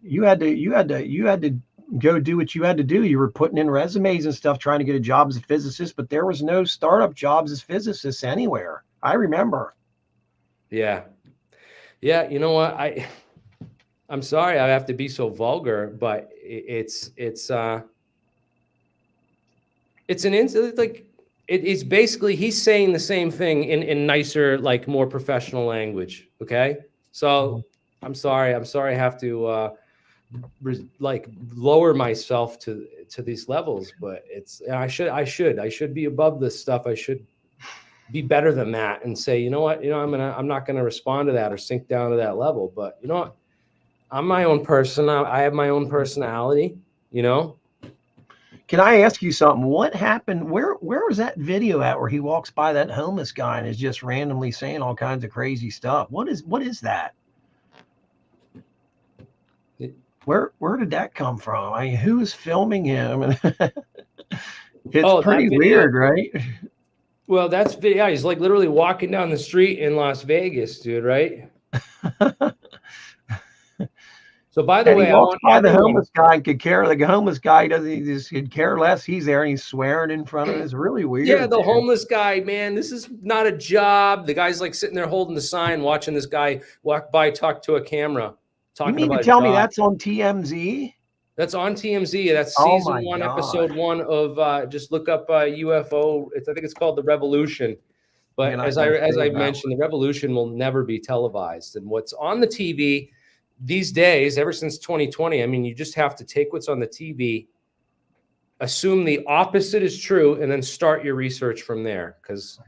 Speaker 7: You had to go do what you had to do. You were putting in resumes and stuff, trying to get a job as a physicist, but there was no startup jobs as physicists anywhere. I remember.
Speaker 1: Yeah. You know what? I'm sorry I have to be so vulgar, but it's basically he's saying the same thing in nicer, like more professional language. Okay. So I'm sorry I have to like lower myself to these levels, but I should be above this stuff. I should be better than that and say, you know what, I'm not gonna respond to that or sink down to that level. But you know what, I'm my own person. I have my own personality.
Speaker 7: Can I ask you something? What happened? Where was that video at where he walks by that homeless guy and is just randomly saying all kinds of crazy stuff? What is that? Where did that come from? I mean, who is filming him? It's pretty weird, right?
Speaker 1: Well, that's video. He's like literally walking down the street in Las Vegas, dude, right? So by the way,
Speaker 7: he walks by the homeless guy and could care. The homeless guy could care less. He's there and he's swearing in front of him. It's really weird.
Speaker 1: Yeah, the homeless guy, man, this is not a job. The guy's like sitting there holding the sign, watching this guy walk by, talk to a camera.
Speaker 7: You mean to tell me that's on TMZ?
Speaker 1: That's on TMZ. That's season 1, episode 1 of just look up UFO. I think it's called The Revolution. But as I mentioned, The Revolution will never be televised. And what's on the TV these days, ever since 2020, I mean, you just have to take what's on the TV, assume the opposite is true, and then start your research from there. Because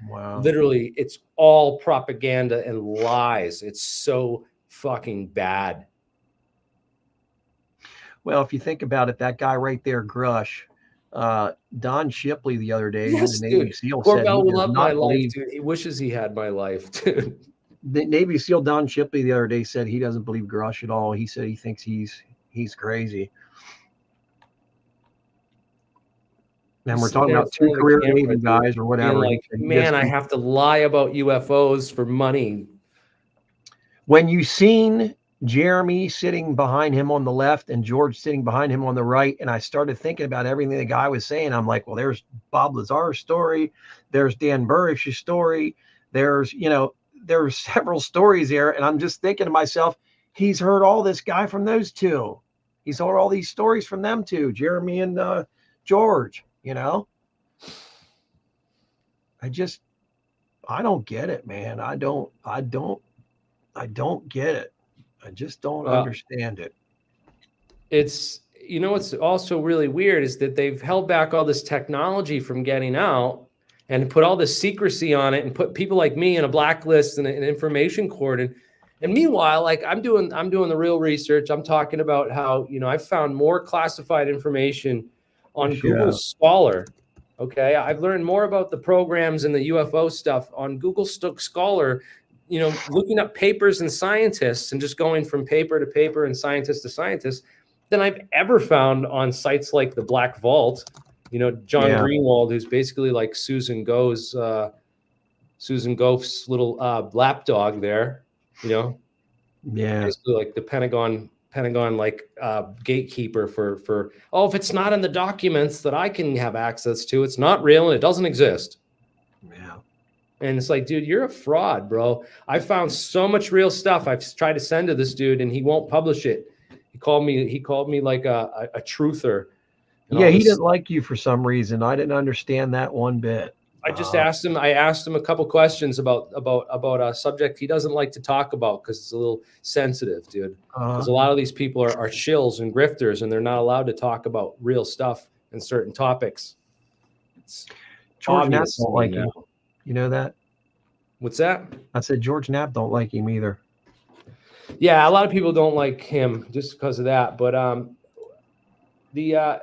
Speaker 1: literally, it's all propaganda and lies. It's so fucking bad.
Speaker 7: Well, if you think about it, that guy right there, Grush, Don Shipley the other day,
Speaker 1: yes,
Speaker 7: the Navy SEAL
Speaker 1: Corbell will love my life, dude. He wishes he had my life, dude.
Speaker 7: The Navy SEAL Don Shipley the other day said he doesn't believe Grush at all. He said he thinks he's crazy. And we're talking about 2 career Navy guys or whatever.
Speaker 1: Like, man, I have to lie about UFOs for money.
Speaker 7: When you seen Jeremy sitting behind him on the left and George sitting behind him on the right, and I started thinking about everything the guy was saying, I'm like, well, there's Bob Lazar's story. There's Dan Burrich's story. There's several stories there. And I'm just thinking to myself, he's heard all this guy from those 2. He's heard all these stories from them 2, Jeremy and George, I don't get it, man. I don't get it. I just don't understand it.
Speaker 1: It's, what's also really weird is that they've held back all this technology from getting out and put all this secrecy on it and put people like me in a blacklist and an information court. And meanwhile, like I'm doing the real research. I'm talking about how, I've found more classified information on Google Scholar. Okay. I've learned more about the programs and the UFO stuff on Google Scholar, looking up papers and scientists and just going from paper to paper and scientist to scientist than I've ever found on sites like the Black Vault. John Greenwald, who's basically like Susan Goff's little lapdog there, basically like the Pentagon like gatekeeper for if it's not in the documents that I can have access to, it's not real and it doesn't exist.
Speaker 7: Yeah.
Speaker 1: And it's like, dude, you're a fraud, bro. I found so much real stuff I've tried to send to this dude and he won't publish it. He called me like a truther.
Speaker 7: Yeah, he didn't like you for some reason. I didn't understand that one bit.
Speaker 1: I just asked him a couple questions about a subject he doesn't like to talk about because it's a little sensitive, dude. Because a lot of these people are shills and grifters, and they're not allowed to talk about real stuff and certain topics.
Speaker 7: George Knapp don't like him. You know that?
Speaker 1: What's that? I
Speaker 7: said George Knapp don't like him either.
Speaker 1: Yeah, a lot of people don't like him just because of that. But the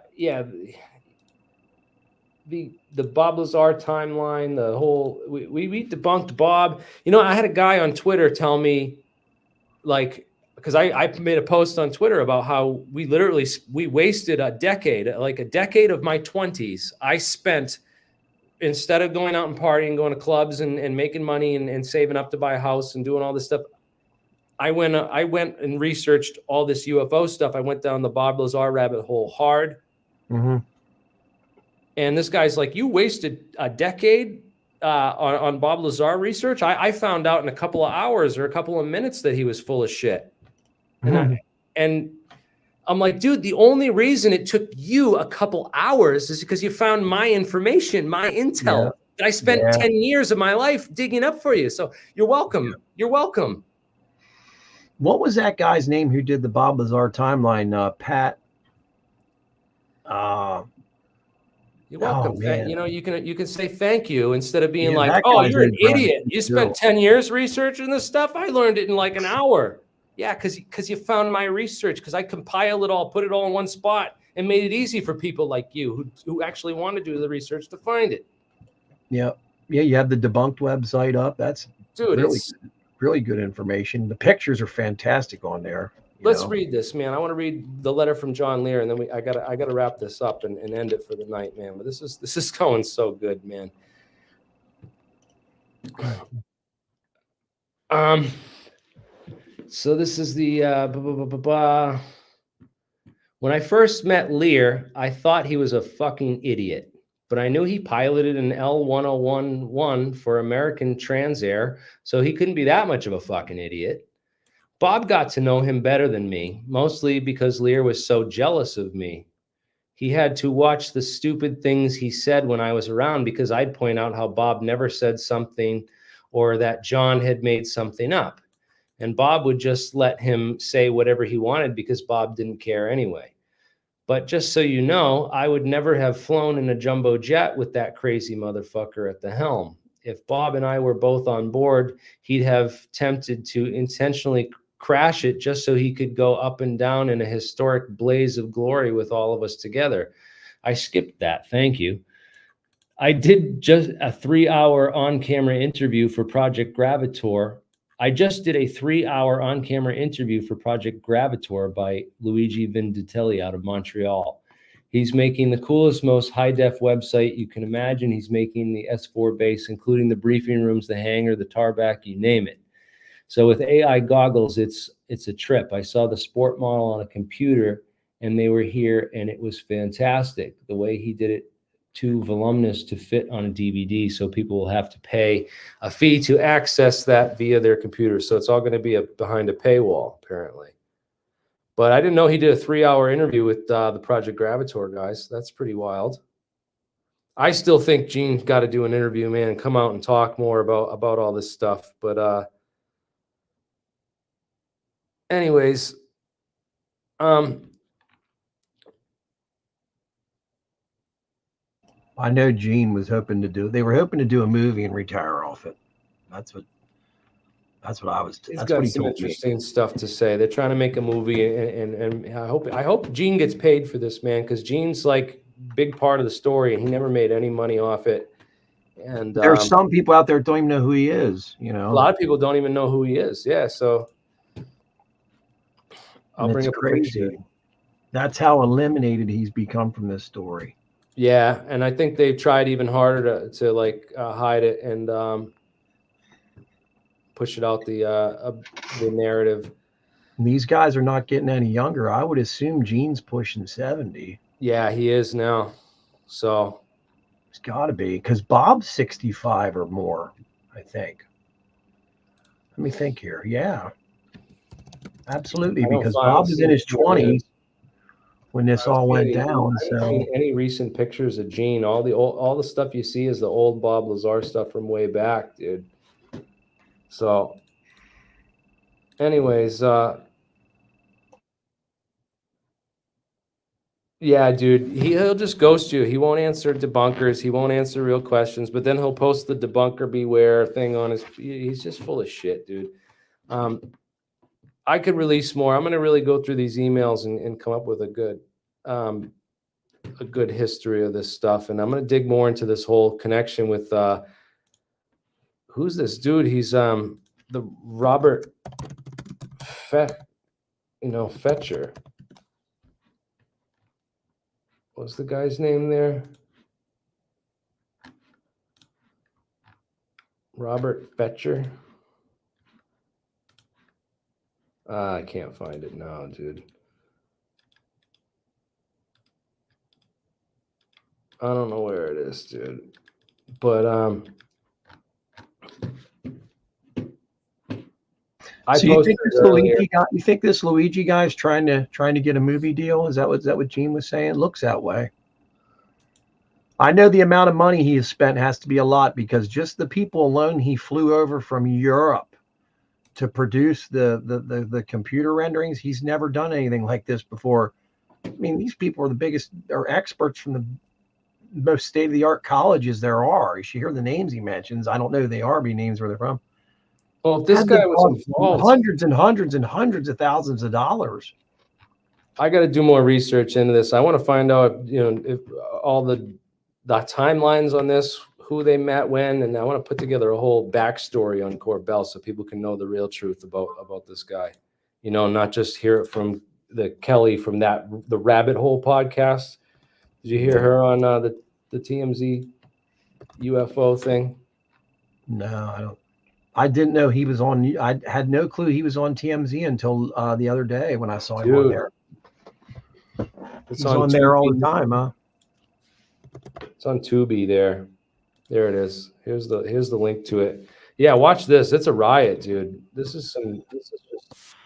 Speaker 1: Bob Lazar timeline, the whole we debunked Bob. I had a guy on Twitter tell me, like, because I made a post on Twitter about how we wasted a decade of my 20s. I spent, instead of going out and partying, going to clubs and making money and saving up to buy a house and doing all this stuff, I went and researched all this UFO stuff. I went down the Bob Lazar rabbit hole hard.
Speaker 7: Mm-hmm.
Speaker 1: And this guy's like, you wasted a decade on Bob Lazar research? I found out in a couple of hours or a couple of minutes that he was full of shit.
Speaker 7: Mm-hmm.
Speaker 1: And I'm like, dude, the only reason it took you a couple hours is because you found my information, my intel that I spent 10 years of my life digging up for you. So you're welcome. Yeah. You're welcome.
Speaker 7: What was that guy's name who did the Bob Lazar timeline? Pat.
Speaker 1: You're welcome.
Speaker 7: man.
Speaker 1: You know, you can say thank you instead of being
Speaker 7: Yeah,
Speaker 1: like,
Speaker 7: that
Speaker 1: oh,
Speaker 7: guy's
Speaker 1: you're an
Speaker 7: a brand
Speaker 1: idiot.
Speaker 7: new
Speaker 1: You spent
Speaker 7: show.
Speaker 1: 10 years researching this stuff. I learned it in like an hour. Yeah, because you found my research, because I compiled it all, put it all in one spot, and made it easy for people like you who actually want to do the research to find it.
Speaker 7: Yeah. Yeah, you have the debunked website up. That's
Speaker 1: Dude,
Speaker 7: really good information. The pictures are fantastic on there.
Speaker 1: Let's read this, man. I want to read the letter from John Lear, and then I gotta wrap this up and end it for the night, man. But this is going so good, man. So this is the when I first met Lear, I thought he was a fucking idiot, but I knew he piloted an L1011 for American Transair, so he couldn't be that much of a fucking idiot. Bob got to know him better than me, mostly because Lear was so jealous of me. He had to watch the stupid things he said when I was around because I'd point out how Bob never said something or that John had made something up. And Bob would just let him say whatever he wanted because Bob didn't care anyway. But just so you know, I would never have flown in a jumbo jet with that crazy motherfucker at the helm. If Bob and I were both on board, he'd have tempted to intentionally crash it just so he could go up and down in a historic blaze of glory with all of us together. I skipped that. Thank you. I did just a 3-hour on-camera interview for Project Gravitator. I just did a 3-hour on-camera interview for Project Gravitator by Luigi Venditelli out of Montreal. He's making the coolest, most high-def website you can imagine. He's making the S4 base, including the briefing rooms, the hangar, the tarmac, you name it. So with AI goggles, it's a trip. I saw the sport model on a computer, and they were here, and it was fantastic. The way he did it, too voluminous to fit on a DVD, so people will have to pay a fee to access that via their computer. So it's all going to be behind a paywall, apparently. But I didn't know he did a 3-hour interview with the Project Gravitator guys. That's pretty wild. I still think Gene's got to do an interview, man, and come out and talk more about all this stuff. But anyways,
Speaker 7: I know Gene was hoping to do. They were hoping to do a movie and retire off it. That's what I was.
Speaker 1: He's got some interesting stuff to say. They're trying to make a movie, and I hope Gene gets paid for this, man, because Gene's like big part of the story, and he never made any money off it. And
Speaker 7: there are some people out there that don't even know who he is. You know,
Speaker 1: a lot of people don't even know who he is. Yeah, so I'll bring up
Speaker 7: crazy. That's how eliminated he's become from this story.
Speaker 1: Yeah, and I think they've tried even harder to like hide it and push it out the narrative.
Speaker 7: And these guys are not getting any younger. I would assume Gene's pushing 70.
Speaker 1: Yeah, he is now. So
Speaker 7: it's got to be, because Bob's 65 or more, I think. Let me think here. Yeah, absolutely, because Bob was in his 20s. When this all went down. So
Speaker 1: any recent pictures of Gene, all the stuff you see is the old Bob Lazar stuff from way back, dude. So anyways, yeah, dude, he'll just ghost you. He won't answer debunkers. He won't answer real questions, but then he'll post the debunker beware thing on his, he's just full of shit, dude. I could release more. I'm going to really go through these emails and come up with a good history of this stuff. And I'm going to dig more into this whole connection with, who's this dude? He's, the Robert Fetcher. What's the guy's name there? Robert Fetcher. I can't find it now, dude. I don't know where it is, dude. But
Speaker 7: so you think this Luigi guy? You think this Luigi guy is trying to get a movie deal? Is that what Gene was saying? Looks that way. I know the amount of money he has spent has to be a lot, because just the people alone he flew over from Europe to produce the computer renderings. He's never done anything like this before. I mean, these people are the biggest, are experts from most state-of-the-art colleges there are. You should hear the names he mentions. I don't know who they are, but he names where they're from.
Speaker 1: Well, if this guy was involved,
Speaker 7: hundreds and hundreds and hundreds of thousands of dollars.
Speaker 1: I got to do more research into this. I want to find out, if all the timelines on this, who they met when, and I want to put together a whole backstory on Corbell so people can know the real truth about this guy. Not just hear it from the Kelly from the Rabbit Hole podcast. Did you hear her on the TMZ UFO thing?
Speaker 7: No, I don't. I didn't know he was on. I had no clue he was on TMZ until the other day when I saw him on there. He's on there all the time, huh?
Speaker 1: It's on Tubi there. There it is. Here's the link to it. Yeah, watch this. It's a riot, dude. This is just.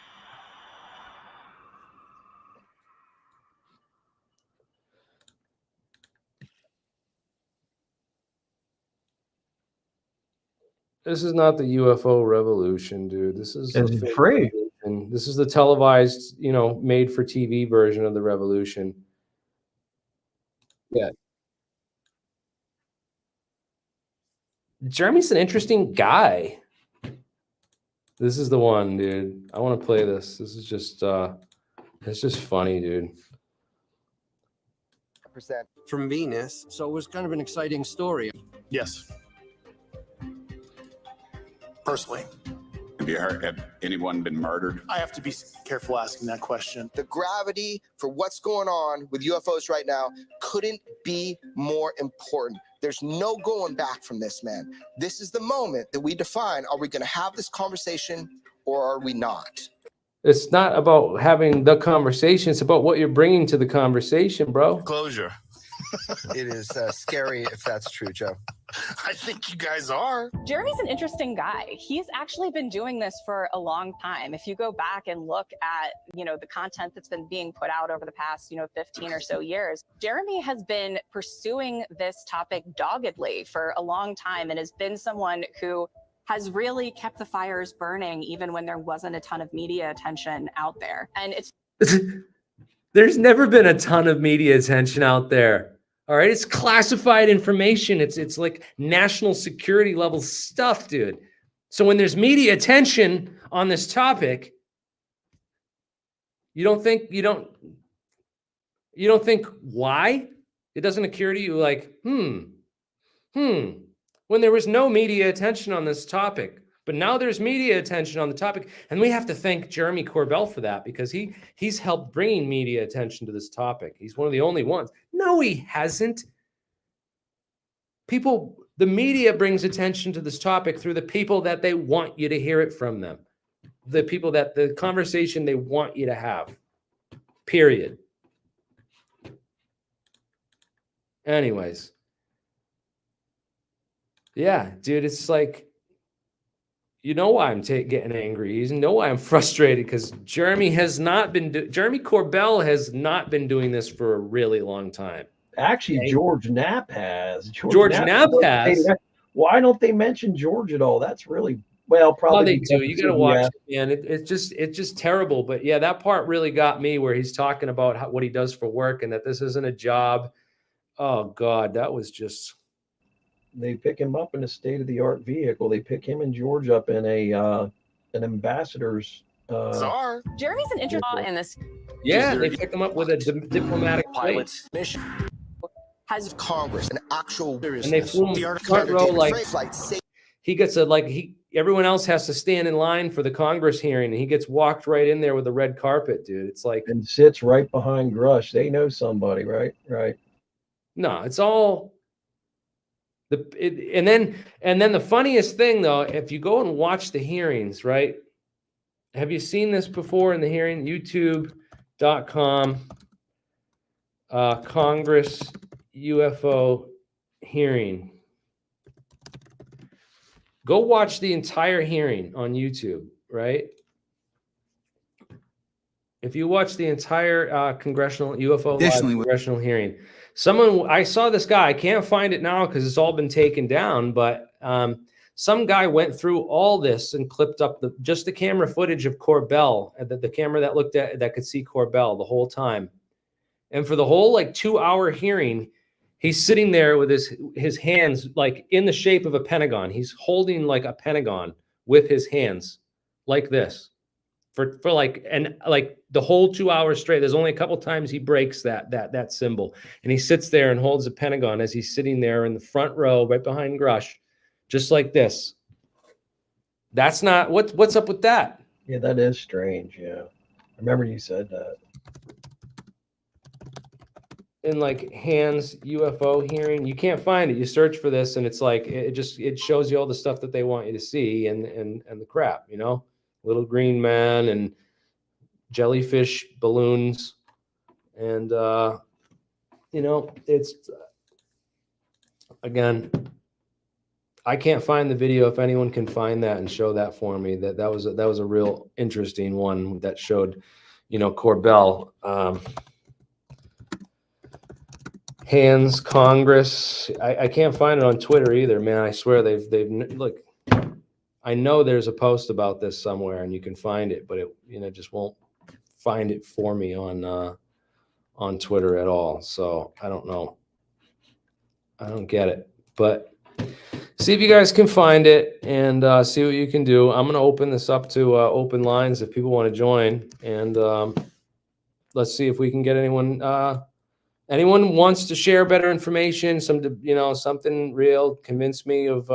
Speaker 1: This is not the UFO revolution, dude. This is
Speaker 7: free.
Speaker 1: And this is the televised, made for TV version of the revolution. Yeah. Jeremy's an interesting guy. This is the one, dude. I want to play this. This is just it's just funny, dude.
Speaker 8: From Venus. So it was kind of an exciting story.
Speaker 9: Yes. Personally. Have anyone been murdered? I have to be careful asking that question.
Speaker 4: The gravity for what's going on with UFOs right now couldn't be more important. There's no going back from this, man. This is the moment that we define, are we going to have this conversation or are we not?
Speaker 1: It's not about having the conversation. It's about what you're bringing to the conversation, bro.
Speaker 9: Closure.
Speaker 10: It is scary if that's true, Joe.
Speaker 9: I think you guys are.
Speaker 11: Jeremy's an interesting guy. He's actually been doing this for a long time. If you go back and look at, the content that's been being put out over the past, 15 or so years, Jeremy has been pursuing this topic doggedly for a long time and has been someone who has really kept the fires burning even when there wasn't a ton of media attention out there. And it's
Speaker 1: there's never been a ton of media attention out there. All right, it's classified information. It's like national security level stuff, dude. So when there's media attention on this topic, you don't think why? It doesn't occur to you like, when there was no media attention on this topic. But now there's media attention on the topic, and we have to thank Jeremy Corbell for that because he's helped bringing media attention to this topic. He's one of the only ones. No, he hasn't. The media brings attention to this topic through the people that they want you to hear it from them. The conversation they want you to have. Period. Anyways. Yeah, dude, it's like, you know why I'm getting angry. You know why I'm frustrated because Jeremy Corbell has not been doing this for a really long time.
Speaker 7: Actually, okay. George Knapp has.
Speaker 1: George Knapp has.
Speaker 7: Why don't they mention George at all? That's really probably.
Speaker 1: They do. You got to watch it, man. It's just terrible. But yeah, that part really got me where he's talking about what he does for work and that this isn't a job. Oh God, that was just.
Speaker 7: They pick him up in a state-of-the-art vehicle. They pick him and George up in an ambassador's.
Speaker 11: Jeremy's an interesting in this.
Speaker 1: Yeah, they pick him up with a diplomatic pilot
Speaker 4: mission. Has Congress an actual?
Speaker 1: And they flew him front row he gets everyone else has to stand in line for the Congress hearing, and he gets walked right in there with a red carpet, dude. It's like
Speaker 7: and sits right behind Grush. They know somebody, right? Right.
Speaker 1: No, it's all. And then the funniest thing though, if you go and watch the hearings, right? Have you seen this before in the hearing? YouTube.com Congress UFO hearing. Go watch the entire hearing on YouTube, right? If you watch the entire congressional UFO congressional hearing. I saw this guy, I can't find it now because it's all been taken down, but some guy went through all this and clipped up just the camera footage of Corbell, the camera that could see Corbell the whole time. And for the whole 2-hour hearing, He's sitting there with his hands like in the shape of a pentagon. He's holding like a pentagon with his hands like this for like the whole 2 hours straight. There's only a couple times he breaks that symbol, and he sits there and holds a pentagon as he's sitting there in the front row right behind Grush, just like this. That's not what's up with that?
Speaker 7: Yeah, that is strange. Yeah, I remember you said that.
Speaker 1: In like hands UFO hearing, you can't find it. You search for this, and it's like it shows you all the stuff that they want you to see, and the crap, you know, little green man and jellyfish balloons, and you know, it's again, I can't find the video. If anyone can find that and show that for me, that was a real interesting one that showed, you know, Corbell. Hands Congress. I can't find it on Twitter either, man. I swear they've look. I know there's a post about this somewhere, and you can find it, but it just won't find it for me on Twitter at all. So I don't know. I don't get it, but see if you guys can find it and see what you can do. I'm gonna open this up to open lines if people want to join, and let's see if we can get anyone. Anyone wants to share better information, something real, convince me of,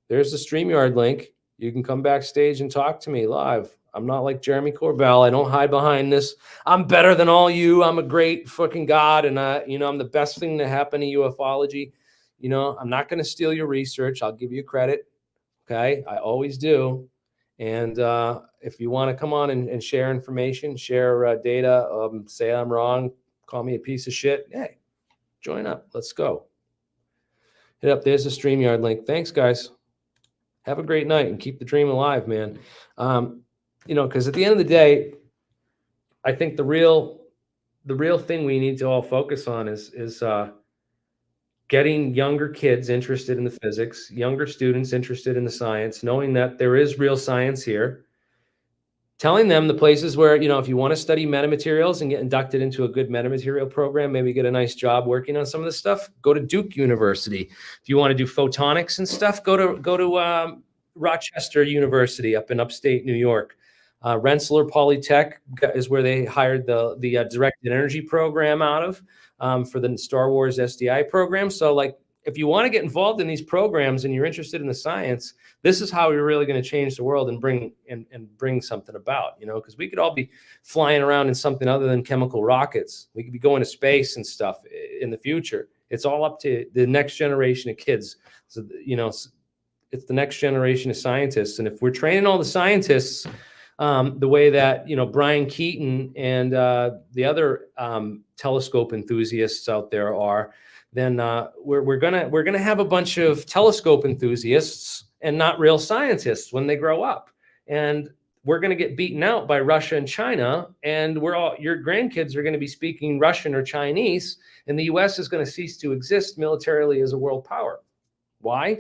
Speaker 1: there's the StreamYard link. You can come backstage and talk to me live. I'm not like Jeremy Corbell. I don't hide behind this. I'm better than all you. I'm a great fucking God. And I'm the best thing to happen to ufology. You know, I'm not going to steal your research. I'll give you credit. Okay. I always do. And if you want to come on and share information, share data, say I'm wrong, call me a piece of shit. Hey, join up. Let's go. Hit up. There's the StreamYard link. Thanks, guys. Have a great night and keep the dream alive, man. Because at the end of the day, I think the real thing we need to all focus on is getting younger kids interested in the physics, younger students interested in the science, knowing that there is real science here. Telling them the places where, if you want to study metamaterials and get inducted into a good metamaterial program, maybe get a nice job working on some of this stuff, go to Duke University. If you want to do photonics and stuff, go to Rochester University up in upstate New York. Rensselaer Polytech is where they hired the directed energy program out of for the Star Wars SDI program. So like, if you want to get involved in these programs and you're interested in the science, this is how we're really going to change the world and bring something about, because we could all be flying around in something other than chemical rockets. We could be going to space and stuff in the future. It's all up to the next generation of kids. So, it's the next generation of scientists. And if we're training all the scientists the way that, Brian Keaton and the other telescope enthusiasts out there are, then we're gonna have a bunch of telescope enthusiasts and not real scientists when they grow up, and we're gonna get beaten out by Russia and China, and your grandkids are gonna be speaking Russian or Chinese, and the U.S. is gonna cease to exist militarily as a world power. Why?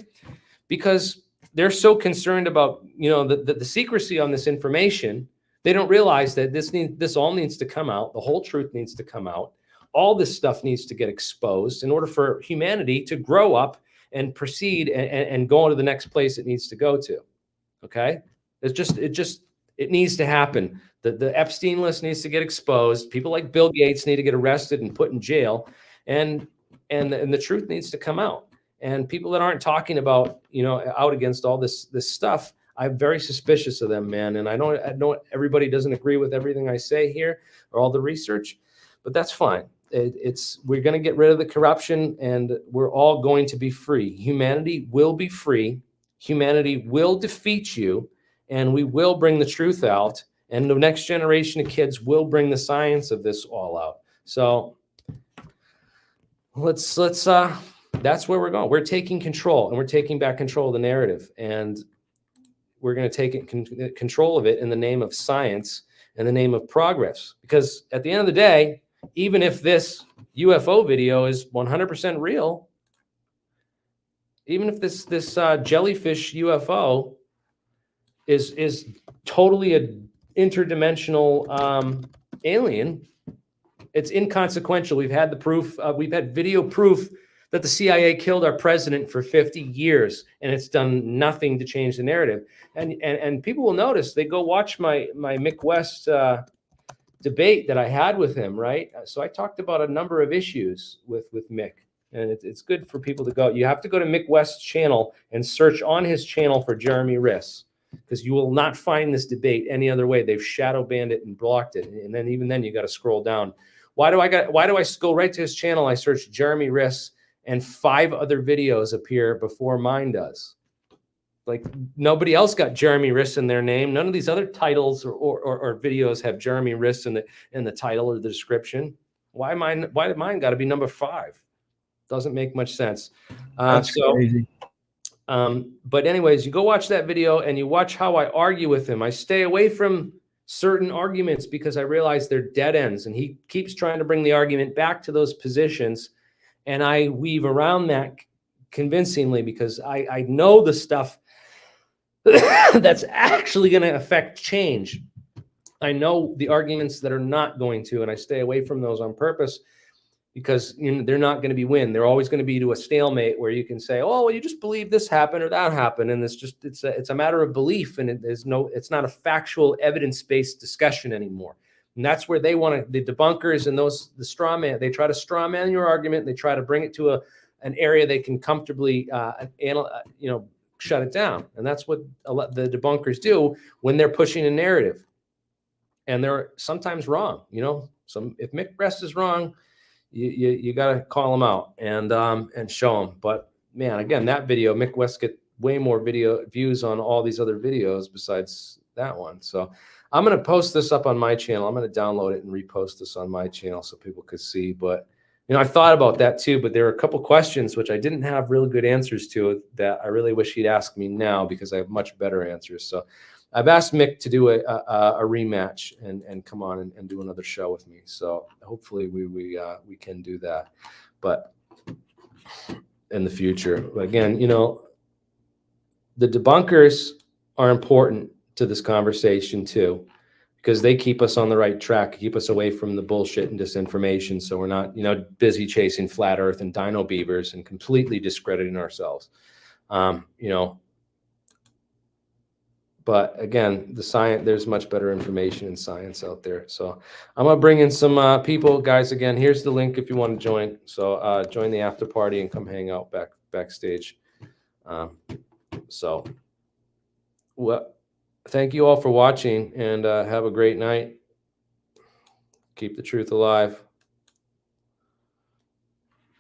Speaker 1: Because they're so concerned about the secrecy on this information. They don't realize that this all needs to come out. The whole truth needs to come out. All this stuff needs to get exposed in order for humanity to grow up and proceed and go on to the next place it needs to go to. Okay? It needs to happen. The Epstein list needs to get exposed. People like Bill Gates need to get arrested and put in jail, and the truth needs to come out. And people that aren't talking about, out against all this stuff, I'm very suspicious of them, man. And I know everybody doesn't agree with everything I say here or all the research, but that's fine. We're going to get rid of the corruption, and we're all going to be free. Humanity will be free. Humanity will defeat you, and we will bring the truth out. And the next generation of kids will bring the science of this all out. So let's that's where we're going. We're taking control, and we're taking back control of the narrative, and we're going to take control of it in the name of science, in the name of progress. Because at the end of the day, even if this UFO video is 100% real, even if this jellyfish UFO is totally an interdimensional alien, It's inconsequential. We've had the proof. We've had video proof that the CIA killed our president for 50 years, and it's done nothing to change the narrative. And people will notice. They go watch my Mick West debate that I had with him, right? So I talked about a number of issues with Mick, and it's good for people to go. You have to go to Mick West's channel and search on his channel for Jeremy Riss, because you will not find this debate any other way. They've shadow banned it and blocked it, and then even then you got to scroll down. Why do I go right to his channel? I search Jeremy Riss, and 5 other videos appear before mine does. Like, nobody else got Jeremy Riss in their name. None of these other titles or videos have Jeremy Riss in the title or the description. Why did mine got to be number 5? Doesn't make much sense.
Speaker 7: That's crazy.
Speaker 1: But anyways, you go watch that video and you watch how I argue with him. I stay away from certain arguments because I realize they're dead ends, and he keeps trying to bring the argument back to those positions, and I weave around that convincingly because I know the stuff that's actually going to affect change. I know the arguments that are not going to, and I stay away from those on purpose because they're not going to be win. They're always going to be to a stalemate where you can say, "Oh, well, you just believe this happened or that happened," and it's a matter of belief, and it's not a factual evidence-based discussion anymore. And that's where they want to, the debunkers and the straw man. They try to straw man your argument. They try to bring it to an area they can comfortably, shut it down. And that's what the debunkers do when they're pushing a narrative. And they're sometimes wrong. If Mick West is wrong, you got to call him out and show him. But man, again, that video, Mick West get way more video views on all these other videos besides that one. So I'm going to post this up on my channel. I'm going to download it and repost this on my channel so people could see. But I thought about that too, but there are a couple questions which I didn't have really good answers to that I really wish he'd ask me now because I have much better answers. So I've asked Mick to do a rematch and come on and do another show with me. So hopefully we can do that, but in the future. But again, the debunkers are important to this conversation too, because they keep us on the right track, keep us away from the bullshit and disinformation. So we're not, busy chasing flat earth and dino beavers and completely discrediting ourselves. But again, the science, there's much better information in science out there. So I'm going to bring in some people, guys. Again, here's the link if you want to join. So join the after party and come hang out backstage. Thank you all for watching, and have a great night. Keep the truth alive.